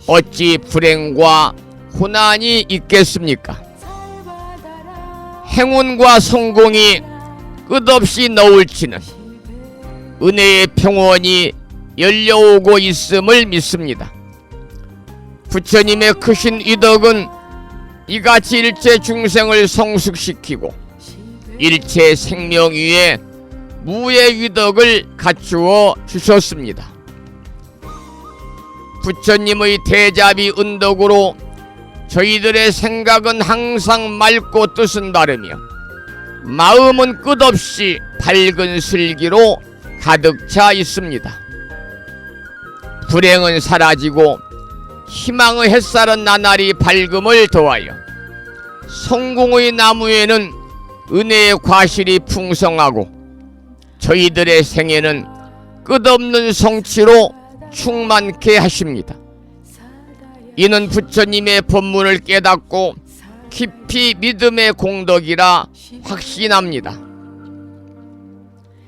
어찌 불행과 고난이 있겠습니까? 행운과 성공이 끝없이 너울치는 은혜의 평원이 열려오고 있음을 믿습니다. 부처님의 크신 위덕은 이같이 일체 중생을 성숙시키고 일체 생명 위에 무의 위덕을 갖추어 주셨습니다. 부처님의 대자비 은덕으로 저희들의 생각은 항상 맑고 뜻은 바르며 마음은 끝없이 밝은 슬기로 가득 차 있습니다. 불행은 사라지고 희망의 햇살은 나날이 밝음을 더하여 성공의 나무에는 은혜의 과실이 풍성하고 저희들의 생애는 끝없는 성취로 충만케 하십니다. 이는 부처님의 법문을 깨닫고 깊이 믿음의 공덕이라 확신합니다.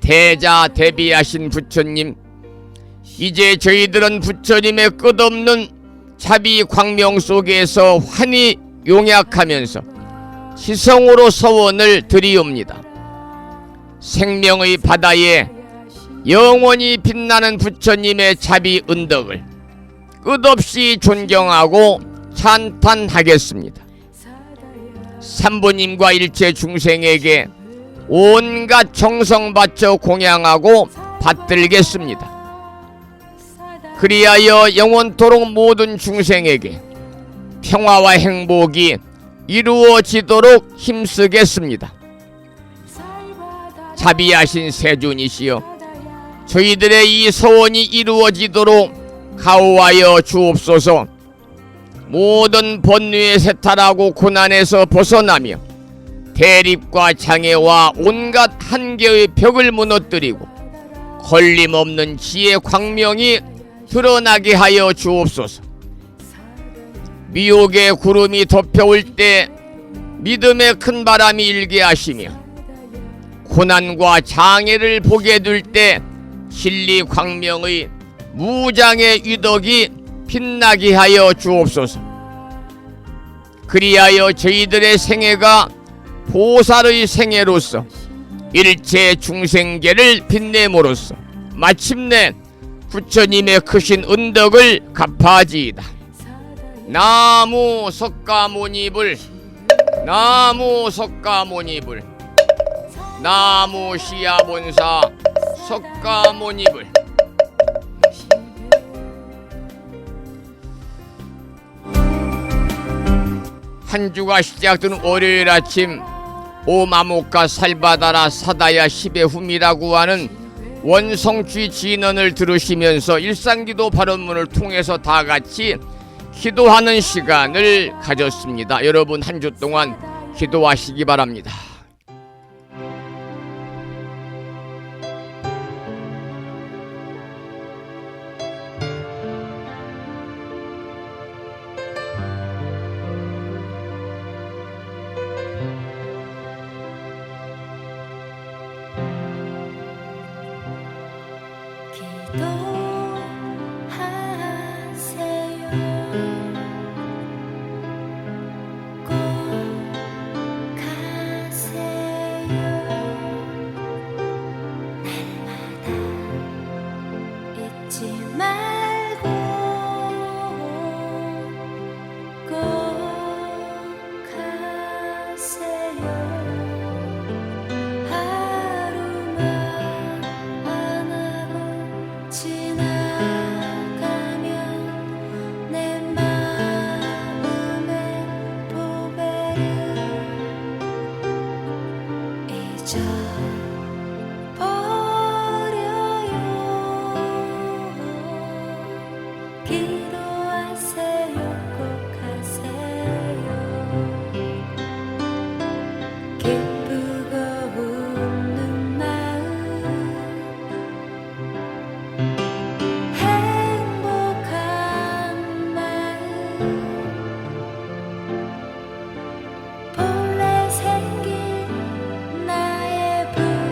대자대비하신 부처님, 이제 저희들은 부처님의 끝없는 자비 광명 속에서 환히 용약하면서 지성으로 서원을 드리옵니다. 생명의 바다에 영원히 빛나는 부처님의 자비 은덕을 끝없이 존경하고 찬탄하겠습니다. 산부님과 일체 중생에게 온갖 정성 바쳐 공양하고 받들겠습니다. 그리하여 영원토록 모든 중생에게 평화와 행복이 이루어지도록 힘쓰겠습니다. 자비하신 세존이시여, 저희들의 이 소원이 이루어지도록 가호하여 주옵소서. 모든 번뇌에 세탈하고 고난에서 벗어나며 대립과 장애와 온갖 한계의 벽을 무너뜨리고 걸림없는 지혜 광명이 드러나게 하여 주옵소서. 미혹의 구름이 덮여올 때 믿음의 큰 바람이 일게 하시며 고난과 장애를 보게 될 때 진리 광명의 무장의 유덕이 빛나게 하여 주옵소서. 그리하여 저희들의 생애가 보살의 생애로서 일체 중생계를 빛냄으로써 마침내 부처님의 크신 은덕을 갚아지이다. 나무 석가모니불, 나무 석가모니불, 나무 시야본사 석가모니불. 한 주가 시작되는 월요일 아침, 오마모카 살바다라 사다야 시베훔이라고 하는 원성취 진언을 들으시면서 일상기도 발언문을 통해서 다 같이 기도하는 시간을 가졌습니다. 여러분 한 주 동안 기도하시기 바랍니다. 본래 생긴 나의 부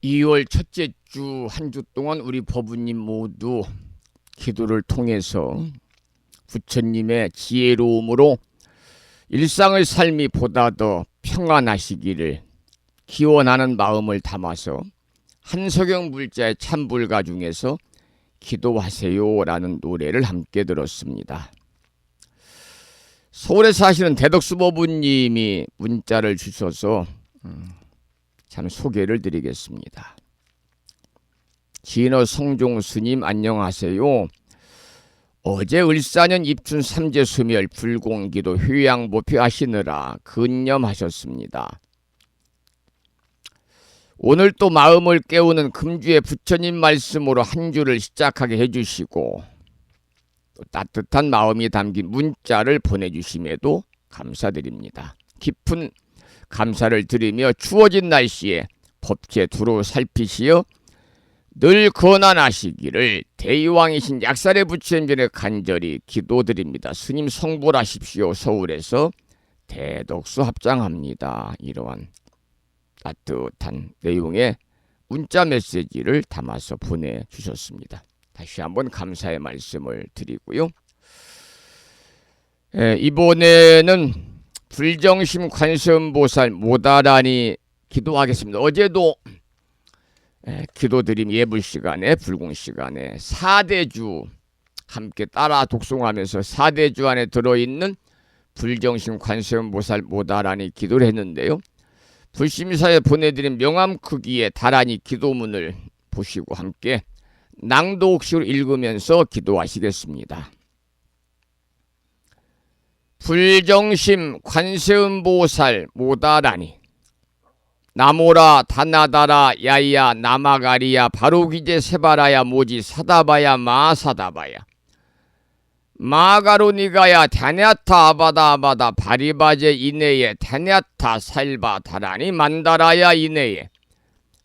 (2월) 첫째 주 한 주 동안 우리 법우님 모두 기도를 통해서 부처님의 지혜로움으로 일상의 삶이 보다 더 평안하시기를 기원하는 마음을 담아서 한석영 물자의 참불가 중에서 기도하세요라는 노래를 함께 들었습니다. 서울에 사시는 대덕수 법우님이 문자를 주셔서 참 소개를 드리겠습니다. 진어 성종 스님 안녕하세요. 어제 을사년 입춘 삼재 수멸 불공기도 휴양보표 하시느라 근념하셨습니다. 오늘 또 마음을 깨우는 금주의 부처님 말씀으로 한 주를 시작하게 해주시고 또 따뜻한 마음이 담긴 문자를 보내주심에도 감사드립니다. 깊은 감사를 드리며 추워진 날씨에 법체 두루 살피시어 늘 건안하시기를 대의왕이신 약살의 부처님전에 간절히 기도드립니다. 스님 성불하십시오. 서울에서 대덕수 합장합니다. 이러한 따뜻한 내용의 문자 메시지를 담아서 보내주셨습니다. 다시 한번 감사의 말씀을 드리고요. 이번에는 불정심 관세음보살 모다라니 기도하겠습니다. 어제도 기도드림 예불시간에 불공시간에 4대주 함께 따라 독송하면서 4대주 안에 들어있는 불정심 관세음보살 모다라니 기도를 했는데요. 불심사에 보내드린 명함 크기의 다라니 기도문을 보시고 함께 낭독식으로 읽으면서 기도하시겠습니다. 불정심 관세음보살 모다라니 나모라 다나다라 야이야 나마가리야 바로기제 세바라야 모지 사다바야 마사다바야 마가로니가야 타냐타 아바다 아바다 바리바제 이내에 타냐타 살바 다라니 만다라야 이내에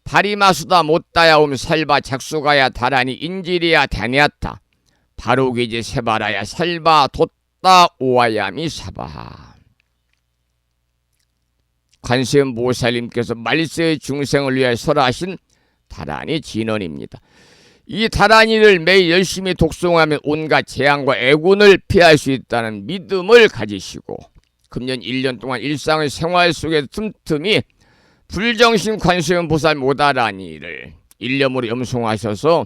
바리마수다 못다야 살바 작수가야 다라니 인지리야 타냐타 바로기제 세바라야 살바 돛다 오아야미 사바. 관세음보살님께서 말세의 중생을 위하여 설하신 다라니 진언입니다. 이 다라니를 매일 열심히 독송하면 온갖 재앙과 애군을 피할 수 있다는 믿음을 가지시고 금년 1년 동안 일상의 생활 속에 틈틈이 불정신 관세음 보살 모다라니를 일념으로 염송하셔서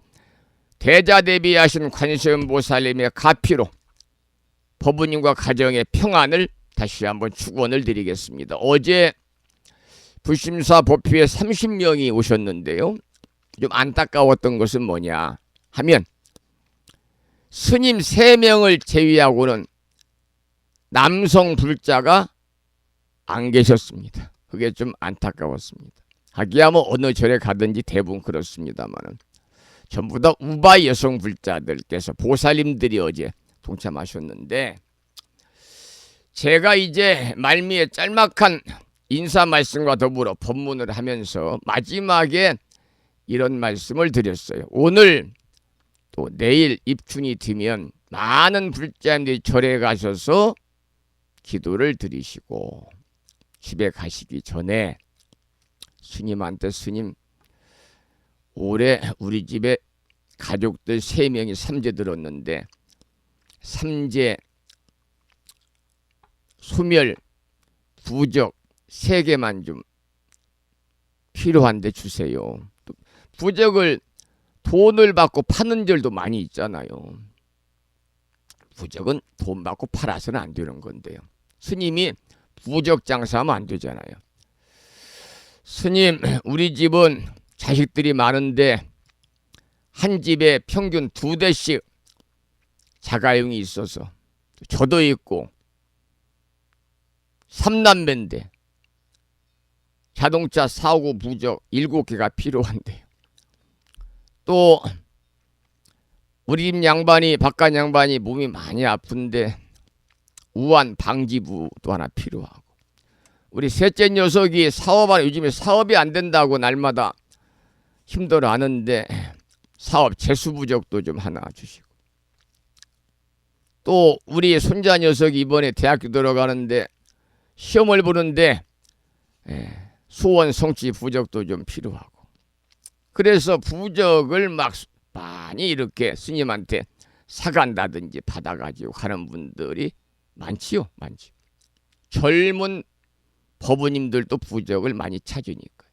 대자대비하신 관세음 보살님의 가피로 법부님과 가정의 평안을 다시 한번 축원을 드리겠습니다. 어제 불심사 법회에 30명이 오셨는데요. 좀 안타까웠던 것은 뭐냐 하면 스님 3명을 제외하고는 남성 불자가 안 계셨습니다. 그게 좀 안타까웠습니다. 하기야 뭐 어느 절에 가든지 대부분 그렇습니다만 전부 다 우바 여성 불자들께서 보살님들이 어제 동참하셨는데 제가 이제 말미에 짤막한 인사 말씀과 더불어 법문을 하면서 마지막에 이런 말씀을 드렸어요. 오늘 또 내일 입춘이 되면 많은 불자님들이 절에 가셔서 기도를 드리시고 집에 가시기 전에 스님한테 스님 올해 우리 집에 가족들 3명이 삼재 들었는데 삼재 소멸 부적 3개만 좀 필요한데 주세요. 부적을 돈을 받고 파는 절도 많이 있잖아요. 부적은 돈 받고 팔아서는 안 되는 건데요. 스님이 부적 장사하면 안 되잖아요. 스님, 우리 집은 자식들이 많은데 한 집에 평균 2대씩 자가용이 있어서 저도 있고 3남매인데 자동차 사고 부적 7개가 필요한데요. 또 우리 집 양반이 바깥 양반이 몸이 많이 아픈데 우한 방지부도 하나 필요하고 우리 셋째 녀석이 요즘에 사업이 안 된다고 날마다 힘들어하는데 사업 재수부적도 좀 하나 주시고 또 우리 손자 녀석이 이번에 대학교 들어가는데 시험을 보는데 소원 성취 부적도 좀 필요하고 그래서 부적을 막 많이 이렇게 스님한테 사간다든지 받아가지고 가는 분들이 많지요. 많지. 젊은 법부님들도 부적을 많이 찾으니까.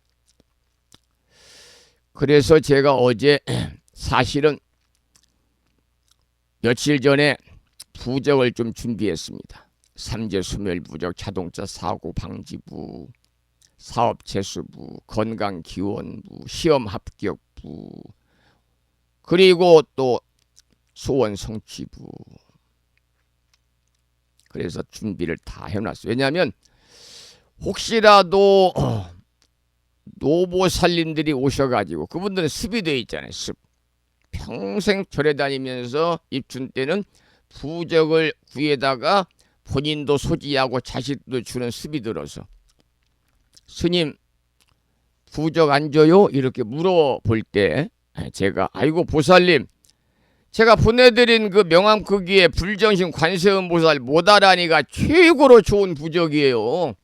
그래서 제가 어제 사실은 며칠 전에 부적을 좀 준비했습니다. 삼재 소멸 부적, 자동차 사고 방지부, 사업 재수부, 건강 기원부, 시험 합격부, 그리고 또 소원 성취부. 그래서 준비를 다 해놨어요. 왜냐하면 혹시라도 노보살님들이 오셔가지고 그분들은 습이 되어 있잖아요. 습. 평생 절에 다니면서 입춘 때는 부적을 구에다가 본인도 소지하고 자식도 주는 습이 들어서 스님 부적 안 줘요? 이렇게 물어볼 때 제가 아이고 보살님 제가 보내드린 그 명암 크기의 불정신 관세음 보살 모다라니가 최고로 좋은 부적이에요.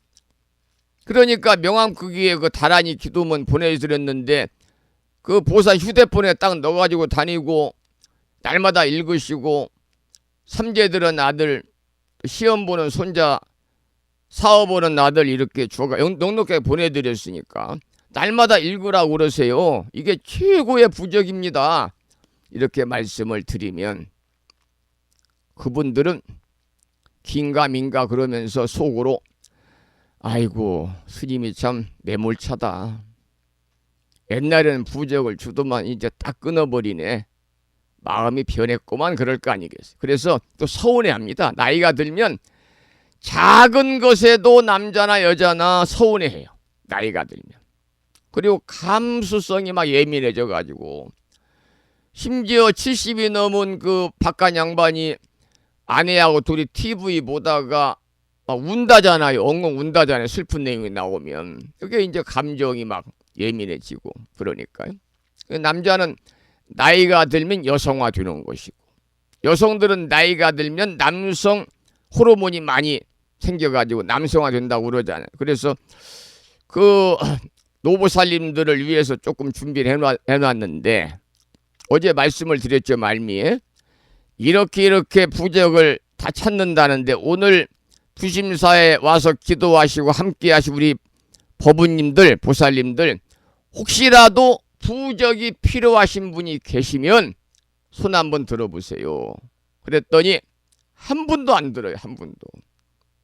그러니까 명암 크기의 그 다라니 기도문 보내드렸는데 그 보살 휴대폰에 딱 넣어가지고 다니고 날마다 읽으시고 삼재들은 아들 시험 보는 손자 사업 보는 아들 이렇게 주어가 넉넉하게 보내드렸으니까 날마다 읽으라고 그러세요. 이게 최고의 부적입니다. 이렇게 말씀을 드리면 그분들은 긴가민가 그러면서 속으로 아이고 스님이 참 매몰차다. 옛날에는 부적을 주더만 이제 딱 끊어버리네. 마음이 변했구만 그럴 거 아니겠어요. 그래서 또 서운해합니다. 나이가 들면 작은 것에도 남자나 여자나 서운해해요. 나이가 들면. 그리고 감수성이 막 예민해져 가지고 심지어 70이 넘은 그 바깥 양반이 아내하고 둘이 TV 보다가 막 운다잖아요. 엉엉 운다잖아요. 슬픈 내용이 나오면. 그게 이제 감정이 막 예민해지고 그러니까요. 남자는 나이가 들면 여성화 되는 것이고 여성들은 나이가 들면 남성 호르몬이 많이 생겨가지고 남성화 된다고 그러잖아요. 그래서 그 노보살님들을 위해서 조금 준비를 해놨는데 어제 말씀을 드렸죠. 말미에 이렇게 부적을 다 찾는다는데 오늘 부심사에 와서 기도하시고 함께 하시고 우리 법부님들, 보살님들 혹시라도 부적이 필요하신 분이 계시면 손 한번 들어보세요. 그랬더니 한 분도 안 들어요. 한 분도.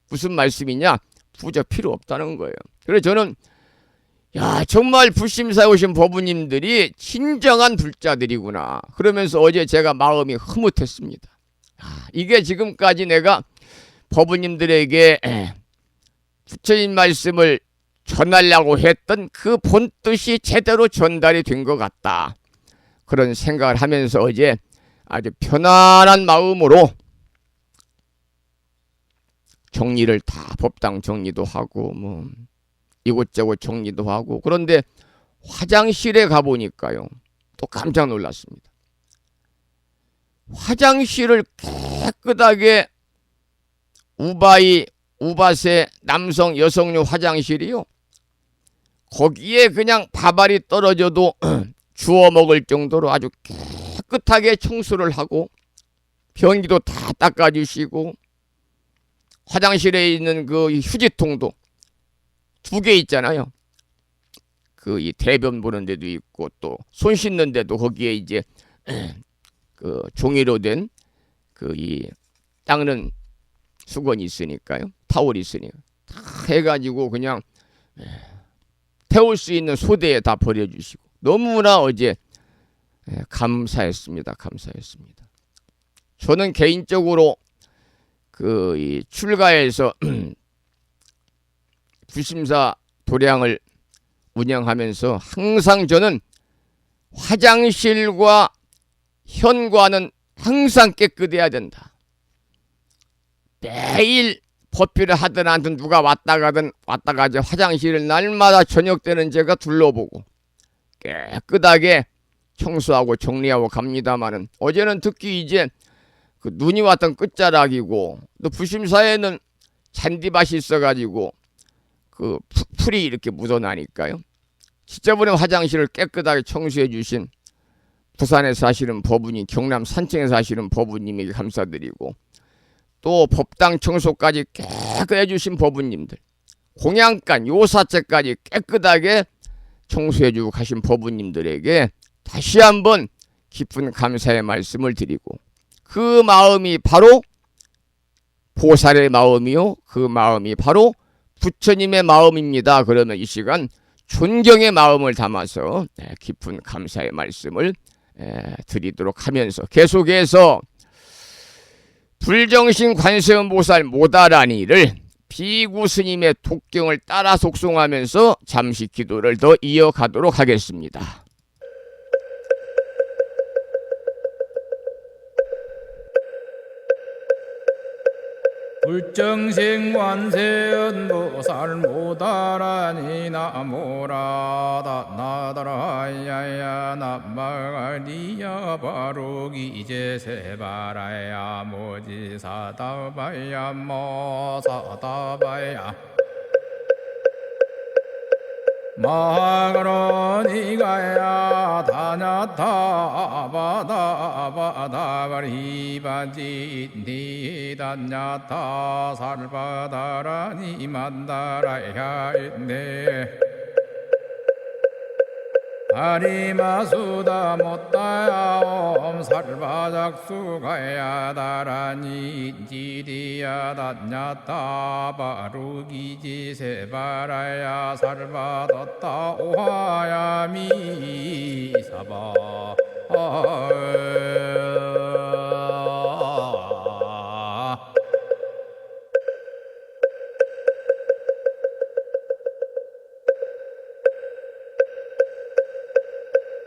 무슨 말씀이냐? 부적 필요 없다는 거예요. 그래서 저는 정말 불심사에 오신 법부님들이 진정한 불자들이구나. 그러면서 어제 제가 마음이 흐뭇했습니다. 이게 지금까지 내가 법부님들에게 부처님 말씀을 전하려고 했던 그 본뜻이 제대로 전달이 된 것 같다. 그런 생각을 하면서 어제 아주 편안한 마음으로 정리를 다 법당 정리도 하고 이곳저곳 정리도 하고, 그런데 화장실에 가보니까요 또 깜짝 놀랐습니다. 화장실을 깨끗하게 우바세 남성 여성용 화장실이요, 거기에 그냥 밥알이 떨어져도 주워 먹을 정도로 아주 깨끗하게 청소를 하고 변기도 다 닦아주시고, 화장실에 있는 그 휴지통도 2개 있잖아요. 그 이 대변 보는 데도 있고 또 손 씻는 데도 거기에 이제 그 종이로 된 그 이 닦는 수건이 있으니까요, 타올이 있으니까 다 해가지고 그냥 태울 수 있는 소대에 다 버려주시고, 너무나 어제 감사했습니다. 감사했습니다. 저는 개인적으로 그 이 출가해서 불심사 도량을 운영하면서 항상 저는 화장실과 현관은 항상 깨끗해야 된다. 매일 법비를 하든 안 하든 누가 왔다 가자 화장실을 날마다 저녁 때는 제가 둘러보고 깨끗하게 청소하고 정리하고 갑니다마는, 어제는 특히 이제 그 눈이 왔던 끝자락이고 또 불심사에는 잔디밭이 있어가지고 그 풀이 이렇게 묻어나니까요, 지저분한 화장실을 깨끗하게 청소해 주신 부산에 사시는 법부님, 경남 산청에 사시는 법부님에게 감사드리고, 또 법당 청소까지 깨끗해 주신 법부님들, 공양간 요사채까지 깨끗하게 청소해 주고 가신 법부님들에게 다시 한번 깊은 감사의 말씀을 드리고, 그 마음이 바로 보살의 마음이요, 그 마음이 바로 부처님의 마음입니다. 그러면 이 시간 존경의 마음을 담아서 깊은 감사의 말씀을 드리도록 하면서, 계속해서 불정신 관세음보살 모다라니를 비구 스님의 독경을 따라 속송하면서 잠시 기도를 더 이어가도록 하겠습니다. 불정신 관세음보살 모다라니 나모라다 나다라야야 나마리야 바로기 제세바라야 모지사다바야 모사다바야 마가로니가야 다냐타바다바다바리바지 니다냐타 살바다라니 만다라야 있네 아리마수다 못다야 옴 살바작수가야 다라니 지리야 다냐타 바루기지 세바라야 살바뒀다 오하야미 사바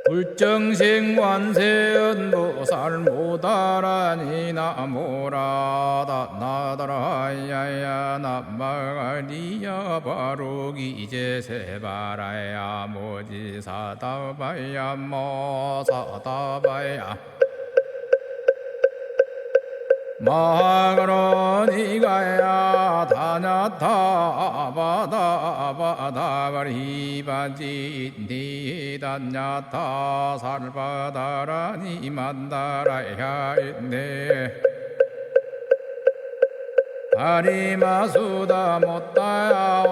불정신 관세음보살 모다라니 나모라다 나다라야야 나마리야 바로기 제세바라야 모지사다바야 모사다바야 마가로니가야 다냐타바다바다바리바지 니다냐타 살바다라니 만다라야 있네 다리마수다 못다야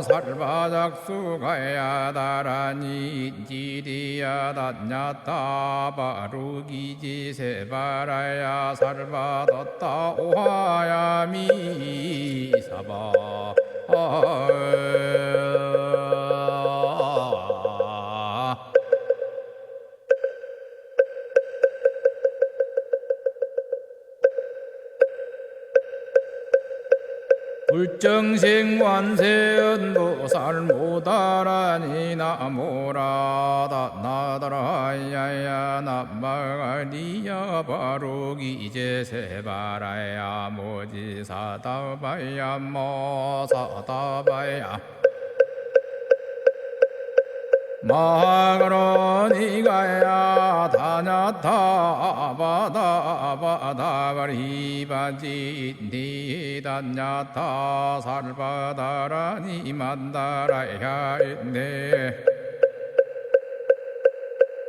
살바작수가야 다라니 지리야 단냐타 바루기지 세바라야 살바뒀다 오하야미 사바 불정생관세언보살 모다라니 나모라다 나다라야야 나마가리야 바로기 이제세바라야 모지사다바야 모사다바야 마하가로니가야 다냐타 바다바다바리바지 니다냐타 살바다라니 만다라야 있네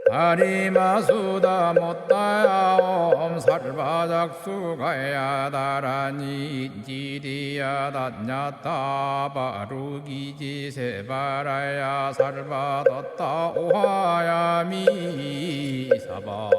다리마수다 못다야 살바작수가야 다라니 지리야 단냐타 바루기지 세바라야 살바뒀다 오하야미 사바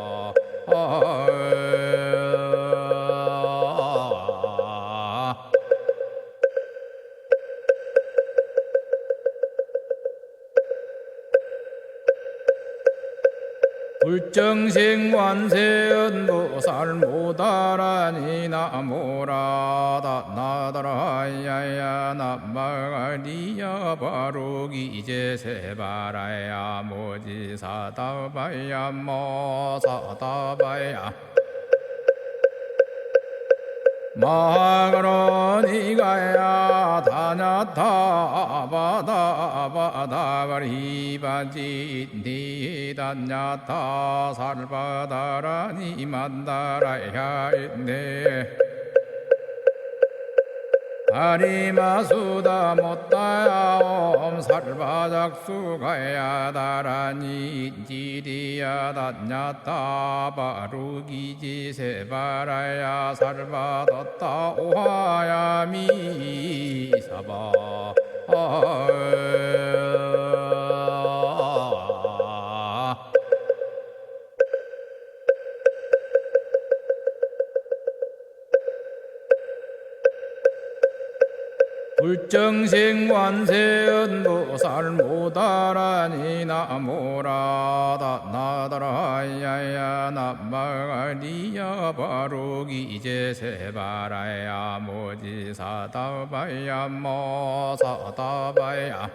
불정생관세언보살 모다라니 나모라다 나다라야야 나마가리야 바로기 이제세바라야 모지사다바야 모사다바야 마하가로니가야 다냐타 바다바다바리바지 니다냐타 살바다라니 만다라야 있네 다리마수다 못다야 살바작수가야 다라니 지리야 단냐타 바루기지 세바라야 살바뒀다 오하야미 사바 불정생관세언보살 모다라니 나모라다 나다라야야 나마가리야 바로기 이제세바라야 모지사다바야 모사다바야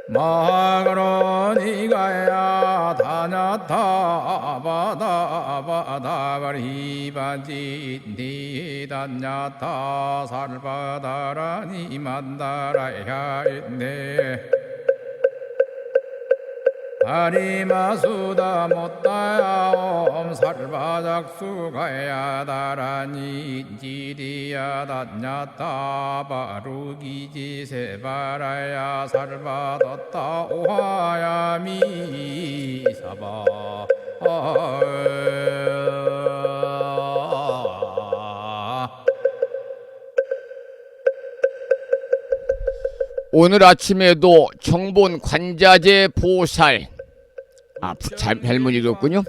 마하가로니가야 다냐타 바다바다바리바지 니다냐타 살바다라니 만다라야 있네 다리마수다 못다야 살바작수가야 다라니 지리야 단냐타 바루기지 세바라야 살바뒀다 오하야미 사바 오늘 아침에도 정본 관자재 보살 잘못 읽었군요.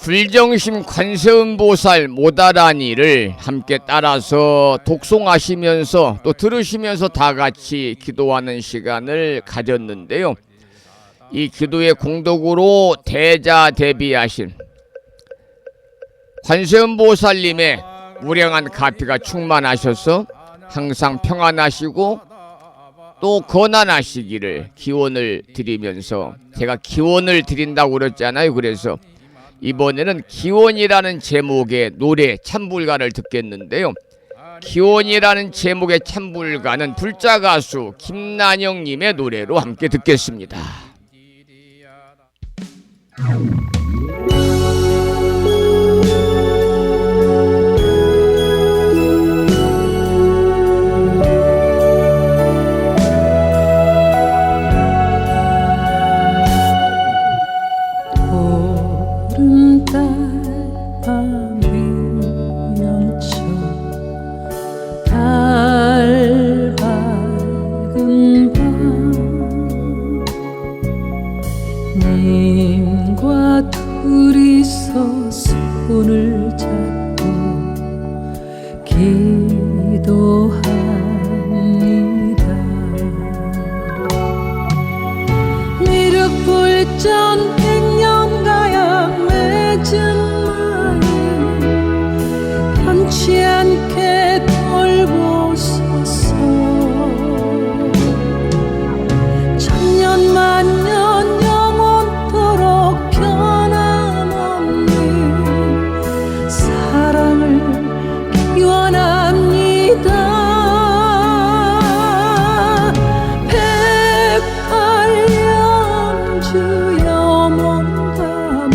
불정심 관세음보살 모다라니를 함께 따라서 독송하시면서 또 들으시면서 다 같이 기도하는 시간을 가졌는데요. 이 기도의 공덕으로 대자대비하신 관세음보살님의 무량한 가피가 충만하셔서 항상 평안하시고 또 건안하시기를 기원을 드리면서, 제가 기원을 드린다고 그랬잖아요. 그래서 이번에는 기원이라는 제목의 노래 참불가를 듣겠는데요. 기원이라는 제목의 참불가는 불자 가수 김난영님의 노래로 함께 듣겠습니다. 보름달 밤이야 손을 잡고 기도합니다. 미륵불전 백년가약 맺은 마음 편치 않게 돌보소서. 천년 만년 영원토록 변함없는 사랑을 기원합니다. 108년 주여 몸 담은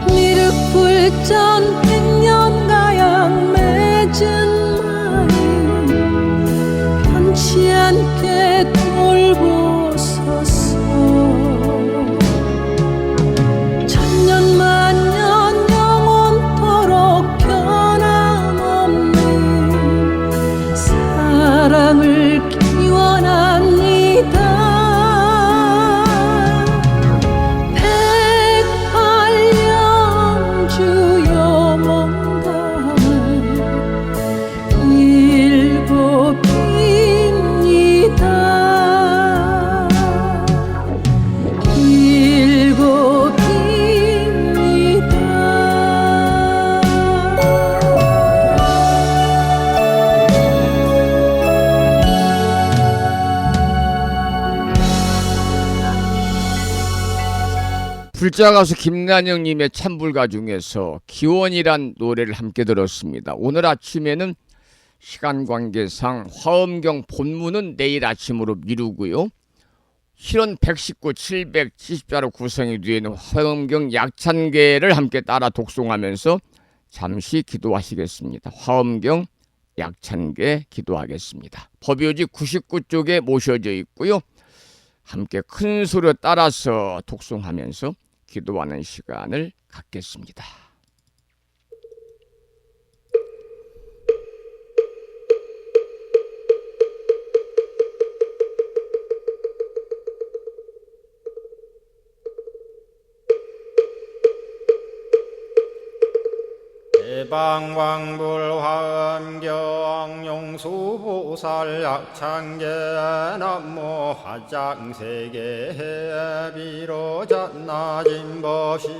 미륵불전 백년가약 맺은 마음 편치 않게 돌보소서. 천년 만년 영원토록 변함없는 사랑을 기원합니다. 108년 주여 몸 담은 일곱입니다. 불자 가수 김난영님의 찬불가 중에서 기원이란 노래를 함께 들었습니다. 오늘 아침에는 시간 관계상 화엄경 본문은 내일 아침으로 미루고요. 실원 119, 770자로 구성이 되어 있는 화엄경 약찬계를 함께 따라 독송하면서 잠시 기도하시겠습니다. 화엄경 약찬계 기도하겠습니다. 법요지 99쪽에 모셔져 있고요. 함께 큰 소리로 따라서 독송하면서 기도하는 시간을 갖겠습니다. 대방왕불화엄경 용수보살 약창계 남모 화장세계 비로잣나진 법시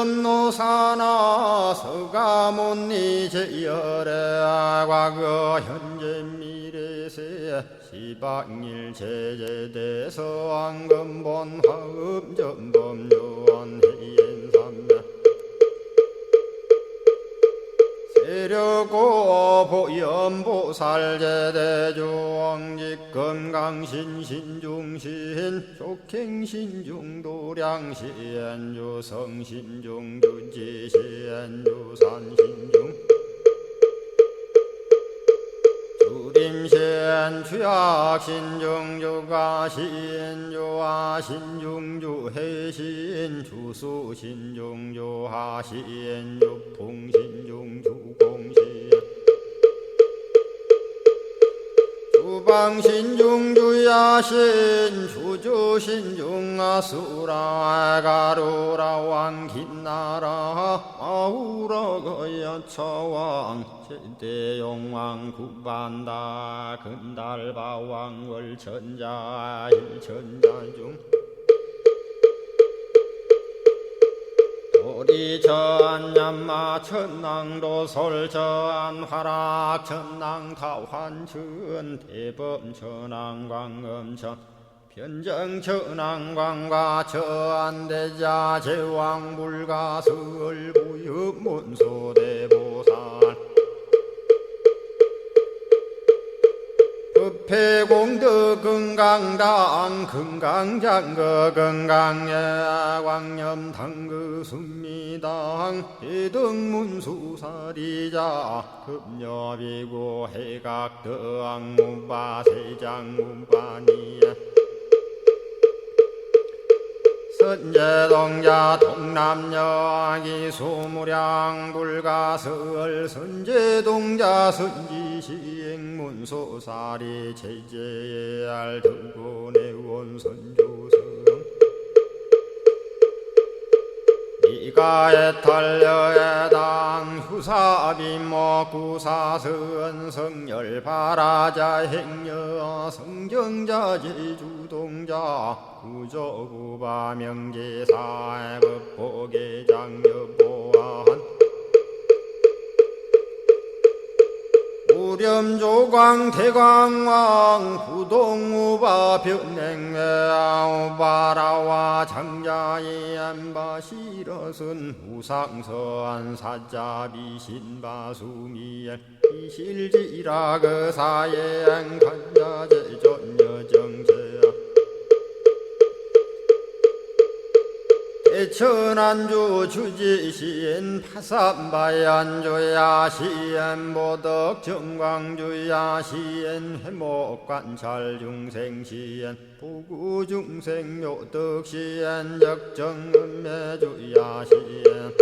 헌재설법노사나 서가문니 제열의 과거 현재 미래세 시방일 제제대서 왕금본 화음전범 요한해인삼매 세력고 보연보살 제대주왕직 건강신 신중신 족행신중 도량신 유성신중 유지신 유산신중 주림신 주약신 중주가신 주하신 중주해신 주수신 중주하신 유풍신 중주공신 주방신 중주야신 주주신 중아수라 가루라 왕긴나라 아우라 거야차왕 제대용왕 구반다 근달바왕 월천자 일천자중 도리전 얀마 천낭도 솔전 화락 천낭 타환천 대범 천왕 광음천 변정 천왕 광과 천대자 제왕 불가설 부유 문소대보살 흑패공덕 금강당 금강장거 금강예 광염당그 순미당 해등문수사리자 급녀비고 해각덕 문바 세장 문바니야 선제동자 동남여 기수무량 불가설 선제동자 선지시행문소사리 제제알 등군의원 선조성 이가에 탈려에당 휴사비모 구사선 성열 바라자 행여 성정자 제주동자 구조구바 명제사 법보계장 여보한 우렴조광 대광왕 부동우바 변행외우바라와 장자의 안바시러선 우상서한 사자비 신바수미엘 이실지라 그 사예행 간자제전여정제야 대천안주 주지시엔 파산바얀주야 시엔 보덕 정광주야 시엔 해목관찰 중생시엔 부구중생 묘덕시엔 적정음매주야 시엔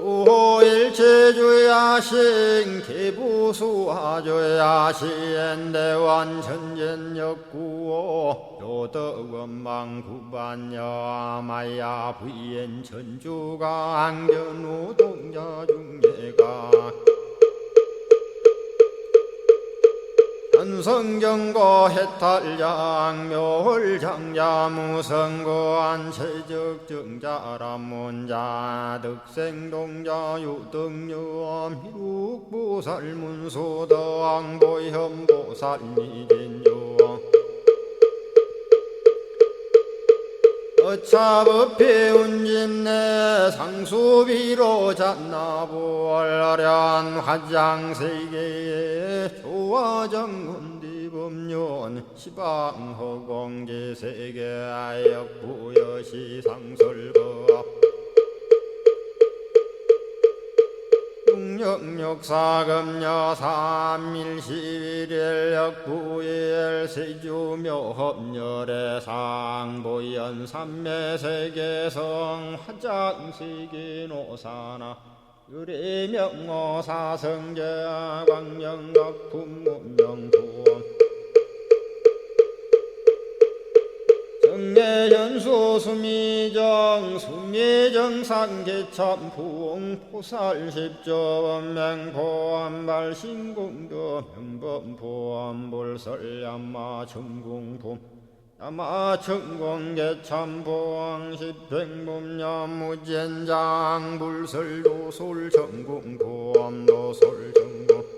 수호일체주야신 기부수화주야신 대원천전역구호 요덕원망구반여마야 부인 천주가 안견우 동자중예가 현성경고 해탈장 묘홀장자 무성고한 체적정자람문자 득생동자 유등유엄 희룩보살문소덕보현보살미진유 어차법피 운집내 상수비로 잔나부얼련 화장세계에 조화정운디법륜 시방허공제세계 역부여시상설법 육력사금여 삼일시일 역부일 세주묘협열의 상보연 삼매세계성 화장세계노사나 유리명어사성제 광명각품문명부원 정례연수 수미정 수미정상계참풍 포살십조원맹포암발신공도 명범포암볼설야마 천궁품 야마천공계참포항 십행범야무젠장 불설도솔천궁포암도솔천궁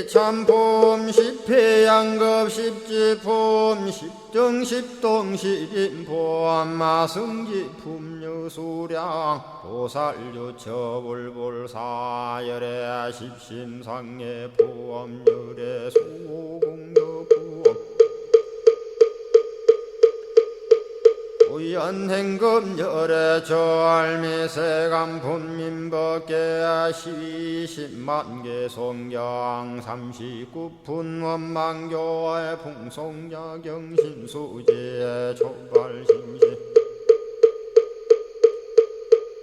참폼 십회양급 십지폼 십정십동 십인폼 마승지품 여수량 보살유처불불사열의 십심상의 포함열의 수공덕부엄 우연행금열의 저알미세간품민법계 12십만개 송경 39푼 원망교의 풍송야경신수지의 촉발신시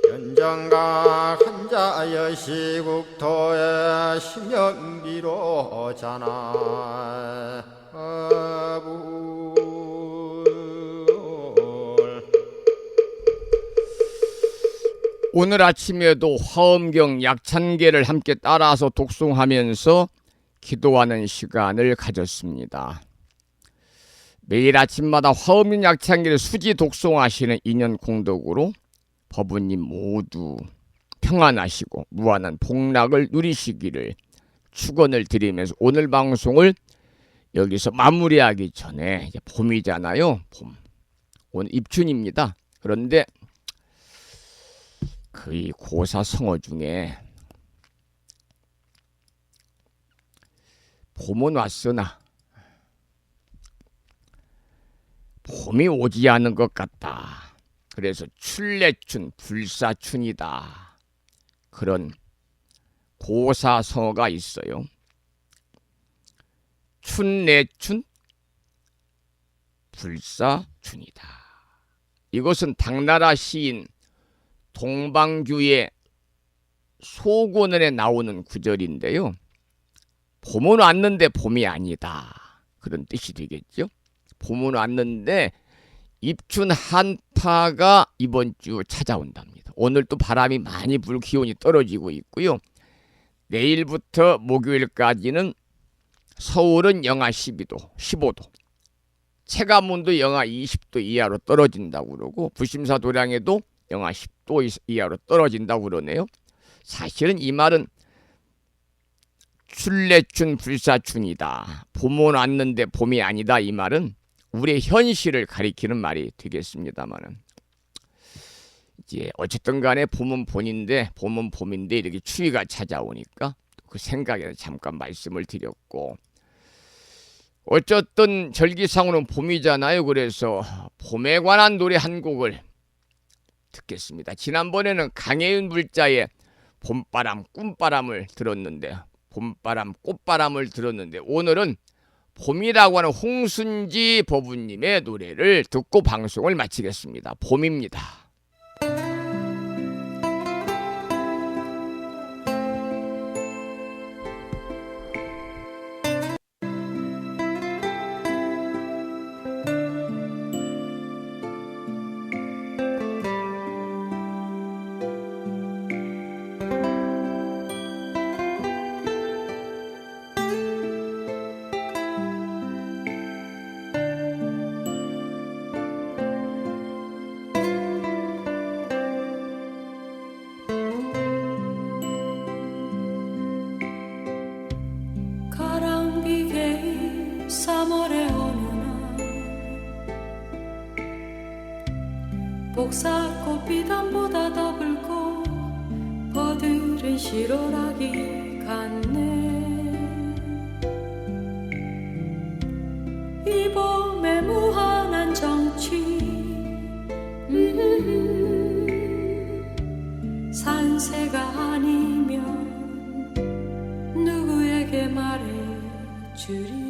현정각 한자여 시국토의 심영기로 자나 오늘 아침에도 화엄경 약찬계를 함께 따라서 독송하면서 기도하는 시간을 가졌습니다. 매일 아침마다 화엄경 약찬계를 수지 독송하시는 인연 공덕으로 법우님 모두 평안하시고 무한한 복락을 누리시기를 축원을 드리면서 오늘 방송을 여기서 마무리하기 전에 이제 봄이잖아요. 봄. 오늘 입춘입니다. 그런데 이 고사성어 중에 봄은 왔으나 봄이 오지 않은 것 같다. 그래서 춘래춘 불사춘이다. 그런 고사성어가 있어요. 춘래춘 불사춘이다. 이것은 당나라 시인 동방규의 소곤원에 나오는 구절인데요. 봄은 왔는데 봄이 아니다. 그런 뜻이 되겠죠. 봄은 왔는데 입춘 한파가 이번 주 찾아온답니다. 오늘 또 바람이 많이 불, 기온이 떨어지고 있고요. 내일부터 목요일까지는 서울은 영하 12도, 15도, 체감온도 영하 20도 이하로 떨어진다고 그러고 부심사 도량에도 영하 10도 이하로 떨어진다고 그러네요. 사실은 이 말은 춘래춘 불사춘이다. 봄은 왔는데 봄이 아니다. 이 말은 우리의 현실을 가리키는 말이 되겠습니다만은 이제 어쨌든 간에 봄은 봄인데 이렇게 추위가 찾아오니까 그 생각에 잠깐 말씀을 드렸고, 어쨌든 절기상으로는 봄이잖아요. 그래서 봄에 관한 노래 한 곡을 듣겠습니다. 지난번에는 강혜윤 불자의 봄바람 꿈바람을 들었는데, 봄바람 꽃바람을 들었는데, 오늘은 봄이라고 하는 홍순지 법우님의 노래를 듣고 방송을 마치겠습니다. 봄입니다. 가랑비계 3월의 어느 날 복사꽃 비단보다 더 붉고 버들은 실오라기 같네. 이 봄의 무한한 정취 산새가 아니면 누구에게 말해주리.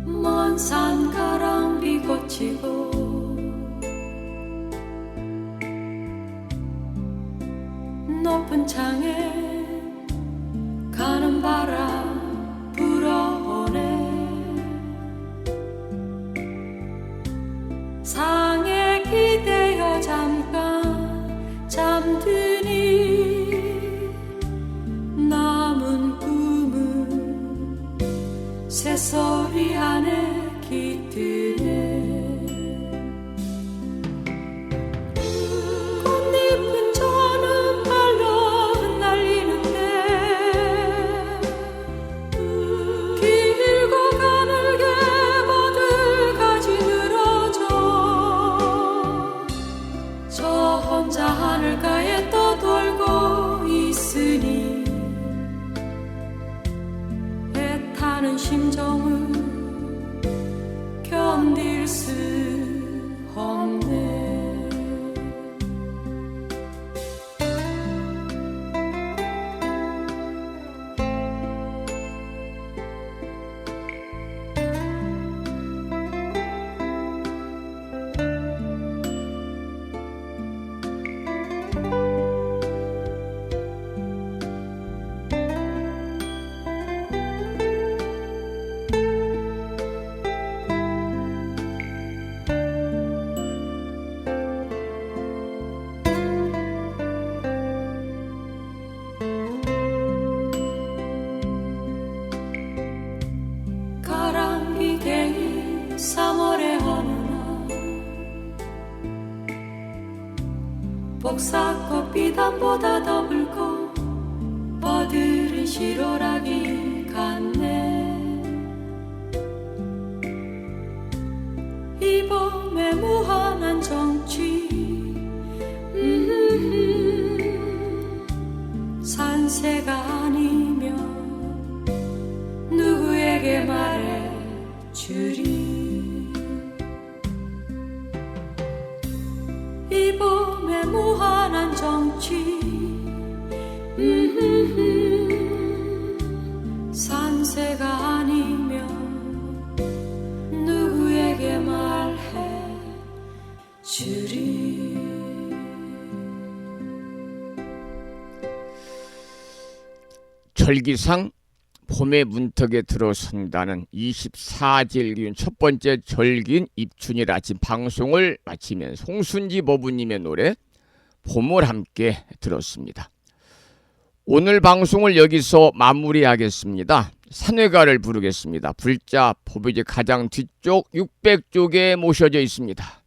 먼 산 가랑비 꽂히고 높은 창에 가는 바람 불어오네. 상에 기대어 잠깐 잠드니 남은 꿈은 새소리 안에 깃드네. 꽃잎은 저는 발로 흩날리는데 길고 가늘게 버들가지 늘어져 저 혼자 하늘가에 떠돌고 있으니 애타는 심정을 견딜 수 없네. 가랑비개인 3월의 어느 날 복사꽃 비단보다 더 붉고 버들은 실오라기 같네. 이 봄의 무한한 정 절기상 봄의 문턱에 들어선다는 24절기인 첫 번째 절기인 입춘이라 지금 방송을 마치면서 홍순지 어부님의 노래 봄을 함께 들었습니다. 오늘 방송을 여기서 마무리하겠습니다. 산회가를 부르겠습니다. 불자 법요제 가장 뒤쪽 600쪽에 모셔져 있습니다.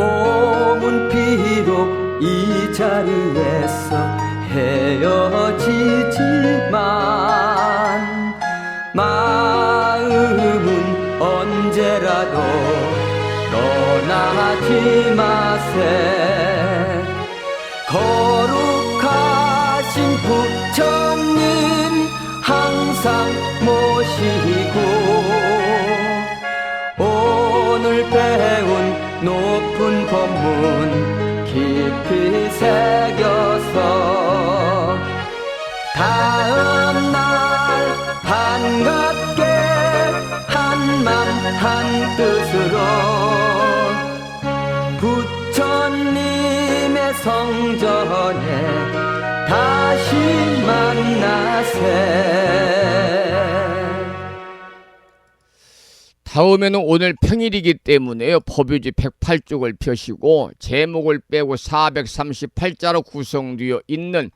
몸은 비록 이 자리에서 헤어지지만 마음은 언제라도 떠나지 마세. 거룩하신 부처님 항상 모시고 오늘 배운 높은 법문 깊이 새겨서 다음날 반갑게 한맘 한뜻으로 부처님의 성전에 다시 만나세. 다음에는 오늘 평일이기 때문에요. 법요지 108쪽을 펴시고 제목을 빼고 438자로 구성되어 있는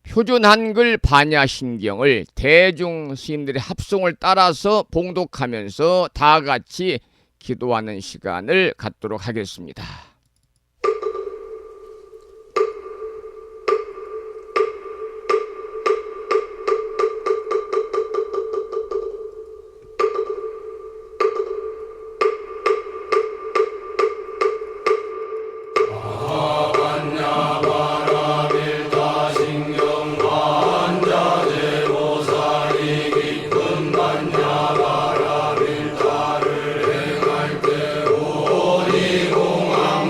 표준 한글 반야심경을 대중 스님들의 합송을 따라서 봉독하면서 다 같이 기도하는 시간을 갖도록 하겠습니다. 공항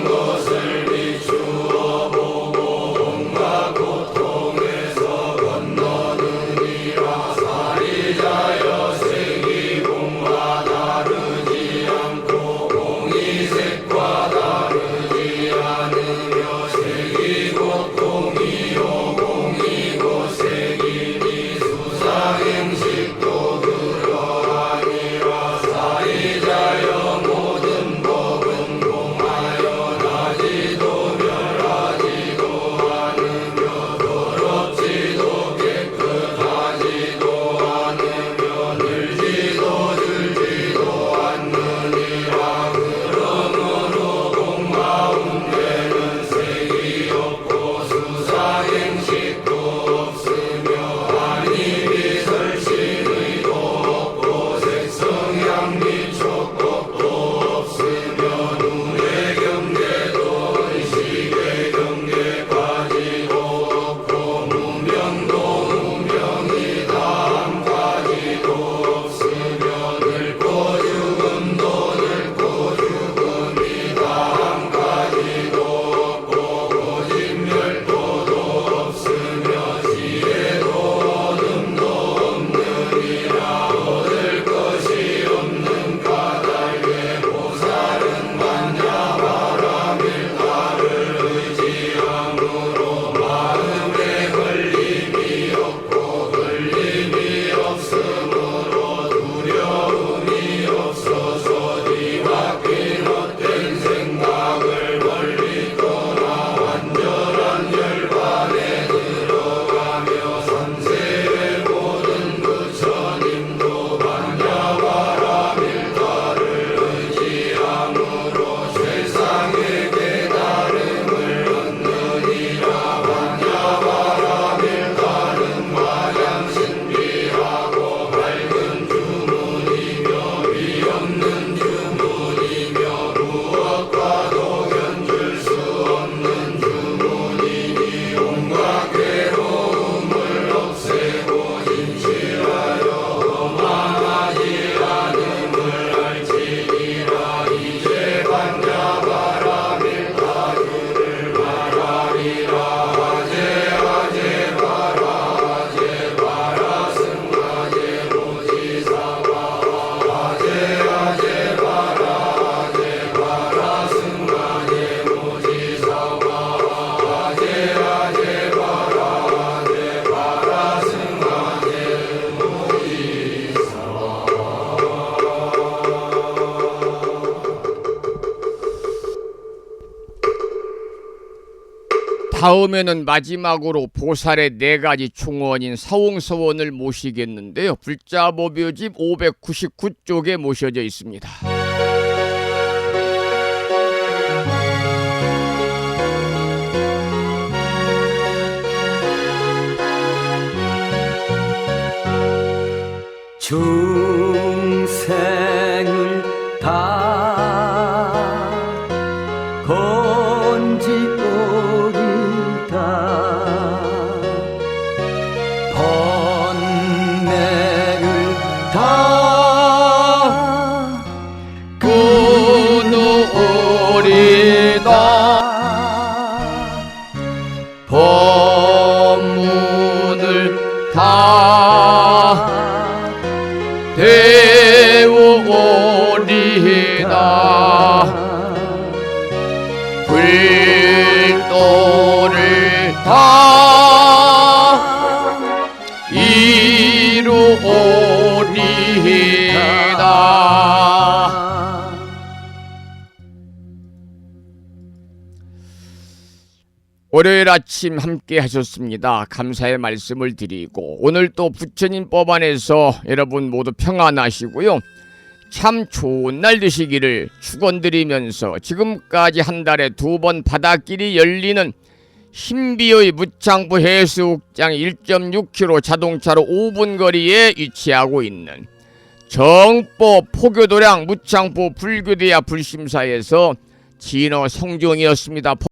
다음에는 마지막으로 보살의 4가지 총원인 사홍서원을 모시겠는데요. 불자보묘집 599쪽에 모셔져 있습니다. 중생을 다 건지오리다 번뇌를 다 끊으리다 법문을 다 배우오리다 불도를 다 이루오리다. 월요일 아침 함께 하셨습니다. 감사의 말씀을 드리고 오늘 또 부처님 법안에서 여러분 모두 평안하시고요. 참 좋은 날 되시기를 축원드리면서 지금까지 한 달에 2번 바닷길이 열리는 신비의 무창포 해수욕장 1.6km 자동차로 5분 거리에 위치하고 있는 정법 포교도량 무창포 불교대야 불심사에서 진어 성종이었습니다.